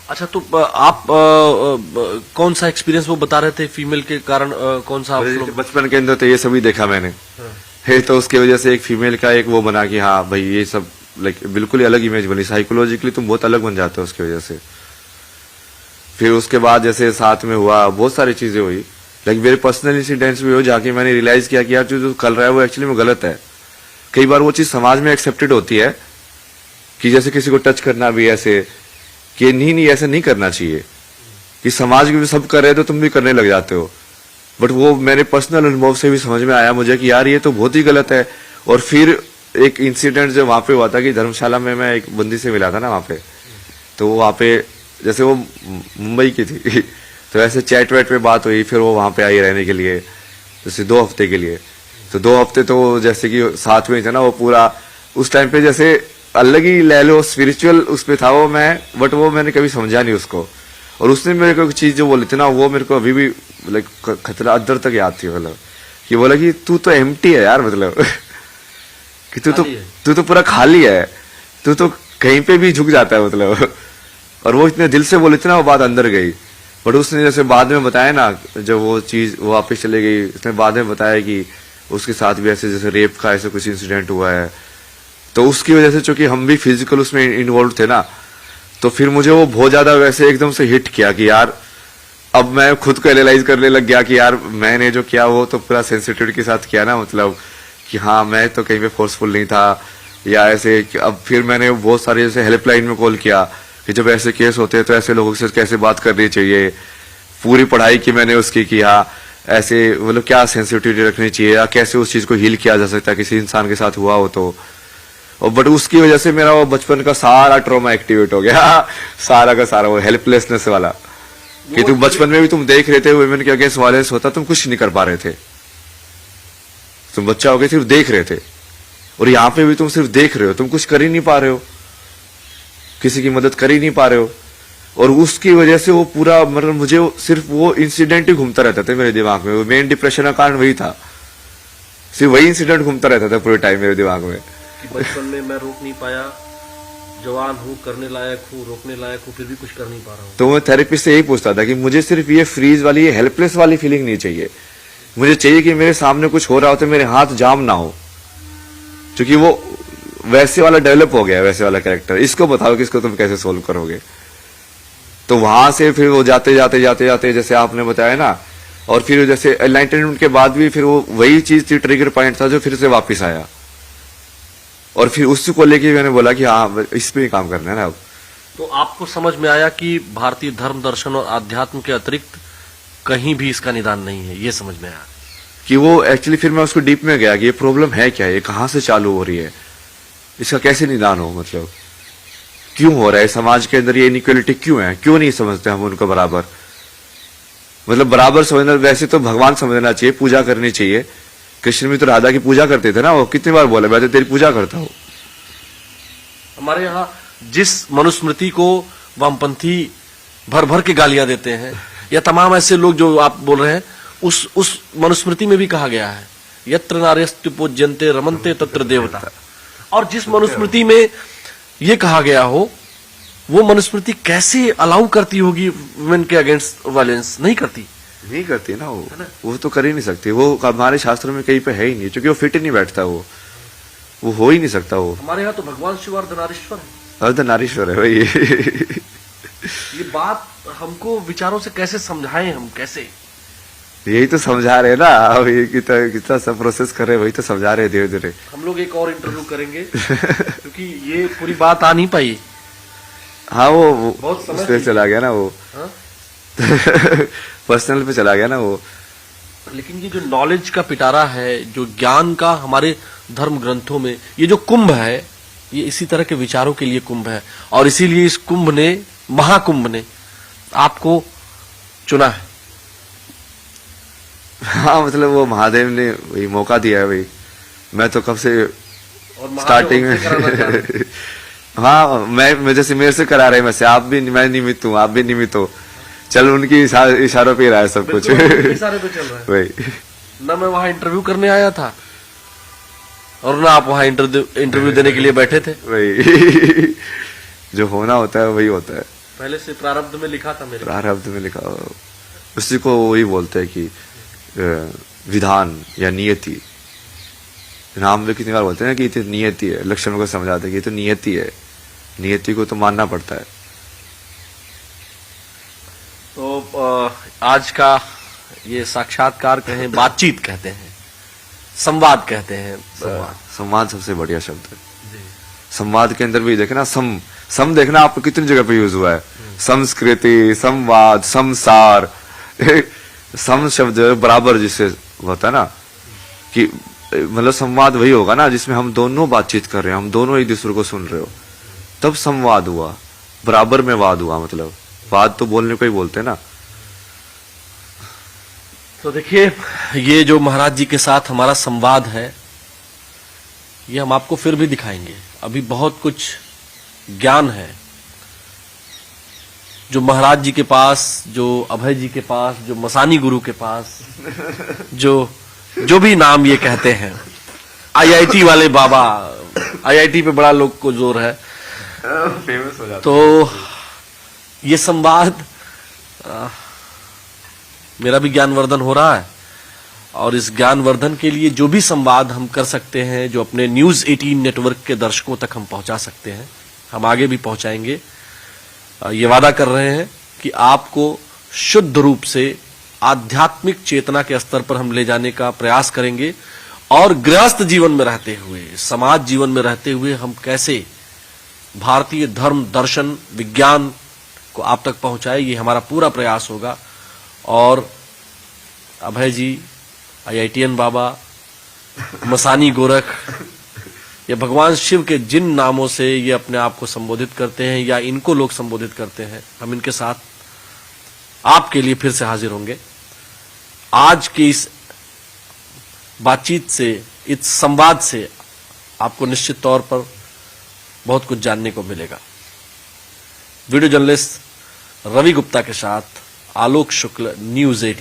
अच्छा, तो आप कौन सा एक्सपीरियंस वो बता रहे थे फीमेल के कारण, कौन सा आप लोग? बचपन के अंदर तो ये सभी देखा मैंने है, तो उसकी वजह से एक फीमेल का एक वो बना कि हाँ भाई ये सब लाइक बिल्कुल ही अलग इमेज बनी, साइकोलॉजिकली तुम बहुत अलग बन जाते हो उसकी वजह से। फिर उसके बाद जैसे साथ में हुआ बहुत सारी चीजें हुई, लाइक मेरे पर्सनल इंसिडेंट्स भी हो, जाके मैंने रियलाइज किया कि यार जो कर रहा है वो एक्चुअली में गलत है। कई बार वो चीज समाज में एक्सेप्टेड होती है कि जैसे किसी को टच करना भी ऐसे कि नहीं ऐसा नहीं करना चाहिए, कि समाज में सब कर रहे हैं तो तुम भी करने लग जाते हो। बट वो मेरे पर्सनल अनुभव से भी समझ में आया मुझे कि यार ये तो बहुत ही गलत है। और फिर एक इंसिडेंट जो वहां पे हुआ था कि धर्मशाला में मैं एक बंदी से मिला था ना वहां पे, तो वहां पे जैसे वो मुंबई की थी तो ऐसे चैट वैट पे बात हुई, फिर वो वहां पे आई रहने के लिए जैसे 2 हफ्ते के लिए। तो 2 हफ्ते तो जैसे कि साथ में थे ना, वो पूरा उस टाइम पे जैसे अलग ही ले लो स्पिरिचुअल उस पे था वो मैं, बट वो मैंने कभी समझा नहीं उसको। और उसने मेरे को चीज जो बोली थी ना, वो मेरे को अभी भी लाइक खतरा अदर तक याद थी, मतलब कि बोला कि तू तो एम्प्टी है यार, मतलब कि तू तो पूरा खाली है, तू तो कहीं पे भी झुक जाता है, मतलब। और वो इतने दिल से बोली थी ना, वो बात अंदर गई। बट उसने जैसे बाद में बताया ना, जब वो चीज वापस चले गई, उसने बाद में बताया कि उसके साथ भी ऐसे जैसे रेप का ऐसे कुछ इंसिडेंट हुआ है। तो उसकी वजह से चूंकि हम भी फिजिकल उसमें इन्वॉल्व थे ना, तो फिर मुझे वो बहुत ज्यादा वैसे एकदम से हिट किया कि यार अब मैं खुद को एनालाइज करने लग गया कि यार मैंने जो किया वो तो पूरा सेंसिटिविटी के साथ किया ना, मतलब कि हाँ मैं तो कहीं पे फोर्सफुल नहीं था या ऐसे। अब फिर मैंने बहुत सारे जैसे हेल्पलाइन में कॉल किया कि जब ऐसे केस होते हैं तो ऐसे लोगों से कैसे बात करनी चाहिए। पूरी पढ़ाई की मैंने उसकी कि हाँ ऐसे मतलब क्या सेंसिटिविटी रखनी चाहिए या कैसे उस चीज को हील किया जा सकता है किसी इंसान के साथ हुआ हो तो। और बट उसकी वजह से मेरा वो बचपन का सारा ट्रॉमा एक्टिवेट हो गया सारा का सारा, वो हेल्पलेसनेस वाला कि तुम बचपन में भी तुम देख रहे थे वुमेन के अगेंस्ट वायलेंस होता, तुम कुछ नहीं कर पा रहे थे, तुम बच्चा हो गए सिर्फ देख रहे थे। और यहाँ पे भी तुम सिर्फ देख रहे हो, तुम कुछ कर ही नहीं पा रहे हो, किसी की मदद कर ही नहीं पा रहे हो। और उसकी वजह से वो पूरा मतलब मुझे सिर्फ वो इंसिडेंट ही घूमता रहता था मेरे दिमाग में। मेन डिप्रेशन का कारण वही था, सिर्फ वही इंसिडेंट घूमता रहता था पूरे टाइम मेरे दिमाग में। बचपन में मैं रोक नहीं पाया, जवान हूँ, करने लायक हूँ, रोकने लायक हूँ, फिर भी कुछ कर नहीं पा रहा हूँ। तो मैं थेरेपिस्ट से यही पूछता था कि मुझे सिर्फ ये फ्रीज वाली, ये हेल्पलेस वाली फीलिंग नहीं चाहिए, मुझे चाहिए कि मेरे सामने कुछ हो रहा हो तो मेरे हाथ जाम ना हो, क्योंकि वो वैसे वाला डेवलप हो गया, वैसे वाला कैरेक्टर। इसको बताओ कि इसको तुम कैसे सोल्व करोगे। तो वहां से फिर वो जाते जाते जाते जाते जैसे आपने बताया ना, और फिर जैसे एनलाइटनमेंट के बाद भी फिर वो वही चीज थी, ट्रिगर पॉइंट था जो फिर से वापिस आया। और फिर उसी को लेके मैंने बोला कि हाँ इस पे ही काम करना है ना अब। तो आपको समझ में आया कि भारतीय धर्म दर्शन और आध्यात्म के अतिरिक्त कहीं भी इसका निदान नहीं है, ये समझ में आया कि वो एक्चुअली फिर मैं उसको डीप में गया कि ये प्रॉब्लम है क्या, ये कहाँ से चालू हो रही है, इसका कैसे निदान हो, मतलब क्यों हो रहा है समाज के अंदर, ये इनइक्वालिटी क्यों है, क्यों नहीं समझते हम उनको बराबर। मतलब बराबर समझना, वैसे तो भगवान समझना चाहिए, पूजा करनी चाहिए। कृष्ण भी तो राधा की पूजा करते थे ना, वो कितनी बार बोला मैं तो तेरी पूजा करता हूँ, हमारे यहाँ जिस मनुस्मृति को वामपंथी भर भर के गालियां देते हैं, या तमाम ऐसे लोग जो आप बोल रहे हैं, उस मनुस्मृति में भी कहा गया है यत्र नार्यस्तु पूज्यन्ते रमन्ते तत्र देवता। और जिस मनुस्मृति में ये कहा गया हो, वो मनुस्मृति कैसे अलाउ करती होगी वुमेन के अगेंस्ट वायलेंस? नहीं करती, नहीं करती ना वो तो कर ही नहीं सकती। वो हमारे शास्त्रों में कहीं पे है ही नहीं, क्योंकि वो फिट ही नहीं बैठता, वो हो ही नहीं सकता। वो हमारे यहाँ तो भगवान शिव अर्धनारीश्वर है, अर्धनारीश्वर है भाई। ये बात हमको विचारों से कैसे समझाएं हम, कैसे? यही तो समझा रहे ना, अब ये कितना सब प्रोसेस कर रहे हैं, वही तो समझा रहे धीरे धीरे। हम लोग एक और इंटरव्यू करेंगे क्योंकि ये पूरी बात आ नहीं पाई। हाँ वो बहुत समय उस पे चला गया ना वो, हाँ? पर्सनल पे चला गया ना वो। लेकिन ये जो नॉलेज का पिटारा है, जो ज्ञान का हमारे धर्म ग्रंथों में ये जो कुंभ है, ये इसी तरह के विचारों के लिए कुंभ है। और इसीलिए इस कुंभ ने, महाकुंभ ने आपको चुना है। हाँ मतलब वो महादेव ने वही मौका दिया है भाई। मैं तो कब से और महादेव स्टार्टिंग हमसे कराना चाह रहे हैं। हाँ मैं जैसे मेरे से करा रहे हैं, वैसे आप भी, मैं निमित्त हूँ, आप भी निमित्त हो। चल उनकी इशारों पे ही रहा है सब कुछ। बिल्कुल इशारे पे चल रहा है। वही ना मैं वहां इंटरव्यू करने आया था और ना आप वहां इंटरव्यू देने के लिए बैठे थे। वही जो होना होता है वही होता है। पहले से प्रारब्ध में लिखा था मेरे। प्रारब्ध में लिखा उसी को वही बोलते हैं कि विधान या नियति। नाम में कितनी बार बोलते हैं ना कि ये तो नियति है, लक्ष्मण को समझाते हैं कि ये तो नियति है, नियति को तो मानना पड़ता है। तो आज का ये साक्षात्कार कहें, बातचीत कहते हैं, संवाद कहते हैं। संवाद सबसे बढ़िया शब्द है। संवाद के अंदर भी देखे ना, सम देखना आपको कितनी जगह पे यूज हुआ है। संस्कृति, संवाद, संसार। सम शब्द बराबर जिससे होता है ना, कि मतलब संवाद वही होगा ना जिसमें हम दोनों बातचीत कर रहे हैं, हम दोनों एक दूसरे को सुन रहे हो, तब संवाद हुआ। बराबर में वाद हुआ, मतलब वाद तो बोलने को ही बोलते हैं ना। तो देखिए, ये जो महाराज जी के साथ हमारा संवाद है, ये हम आपको फिर भी दिखाएंगे। अभी बहुत कुछ ज्ञान है जो महाराज जी के पास, जो अभय जी के पास, जो मसानी गुरु के पास, जो भी नाम ये कहते हैं, आईआईटी वाले बाबा, आईआईटी पे बड़ा लोग को जोर है, फेमस हो जाता। तो ये संवाद, मेरा भी ज्ञानवर्धन हो रहा है। और इस ज्ञानवर्धन के लिए जो भी संवाद हम कर सकते हैं, जो अपने न्यूज 18 नेटवर्क के दर्शकों तक हम पहुंचा सकते हैं, हम आगे भी पहुंचाएंगे। ये वादा कर रहे हैं कि आपको शुद्ध रूप से आध्यात्मिक चेतना के स्तर पर हम ले जाने का प्रयास करेंगे। और गृहस्थ जीवन में रहते हुए, समाज जीवन में रहते हुए हम कैसे भारतीय धर्म, दर्शन, विज्ञान को आप तक पहुंचाए, ये हमारा पूरा प्रयास होगा। और अभय जी, आईआईटीएन बाबा, मसानी गोरख, या भगवान शिव के जिन नामों से ये अपने आप को संबोधित करते हैं या इनको लोग संबोधित करते हैं, हम इनके साथ आपके लिए फिर से हाजिर होंगे। आज की इस बातचीत से, इस संवाद से आपको निश्चित तौर पर बहुत कुछ जानने को मिलेगा। वीडियो जर्नलिस्ट रवि गुप्ता के साथ आलोक शुक्ल, न्यूज 18।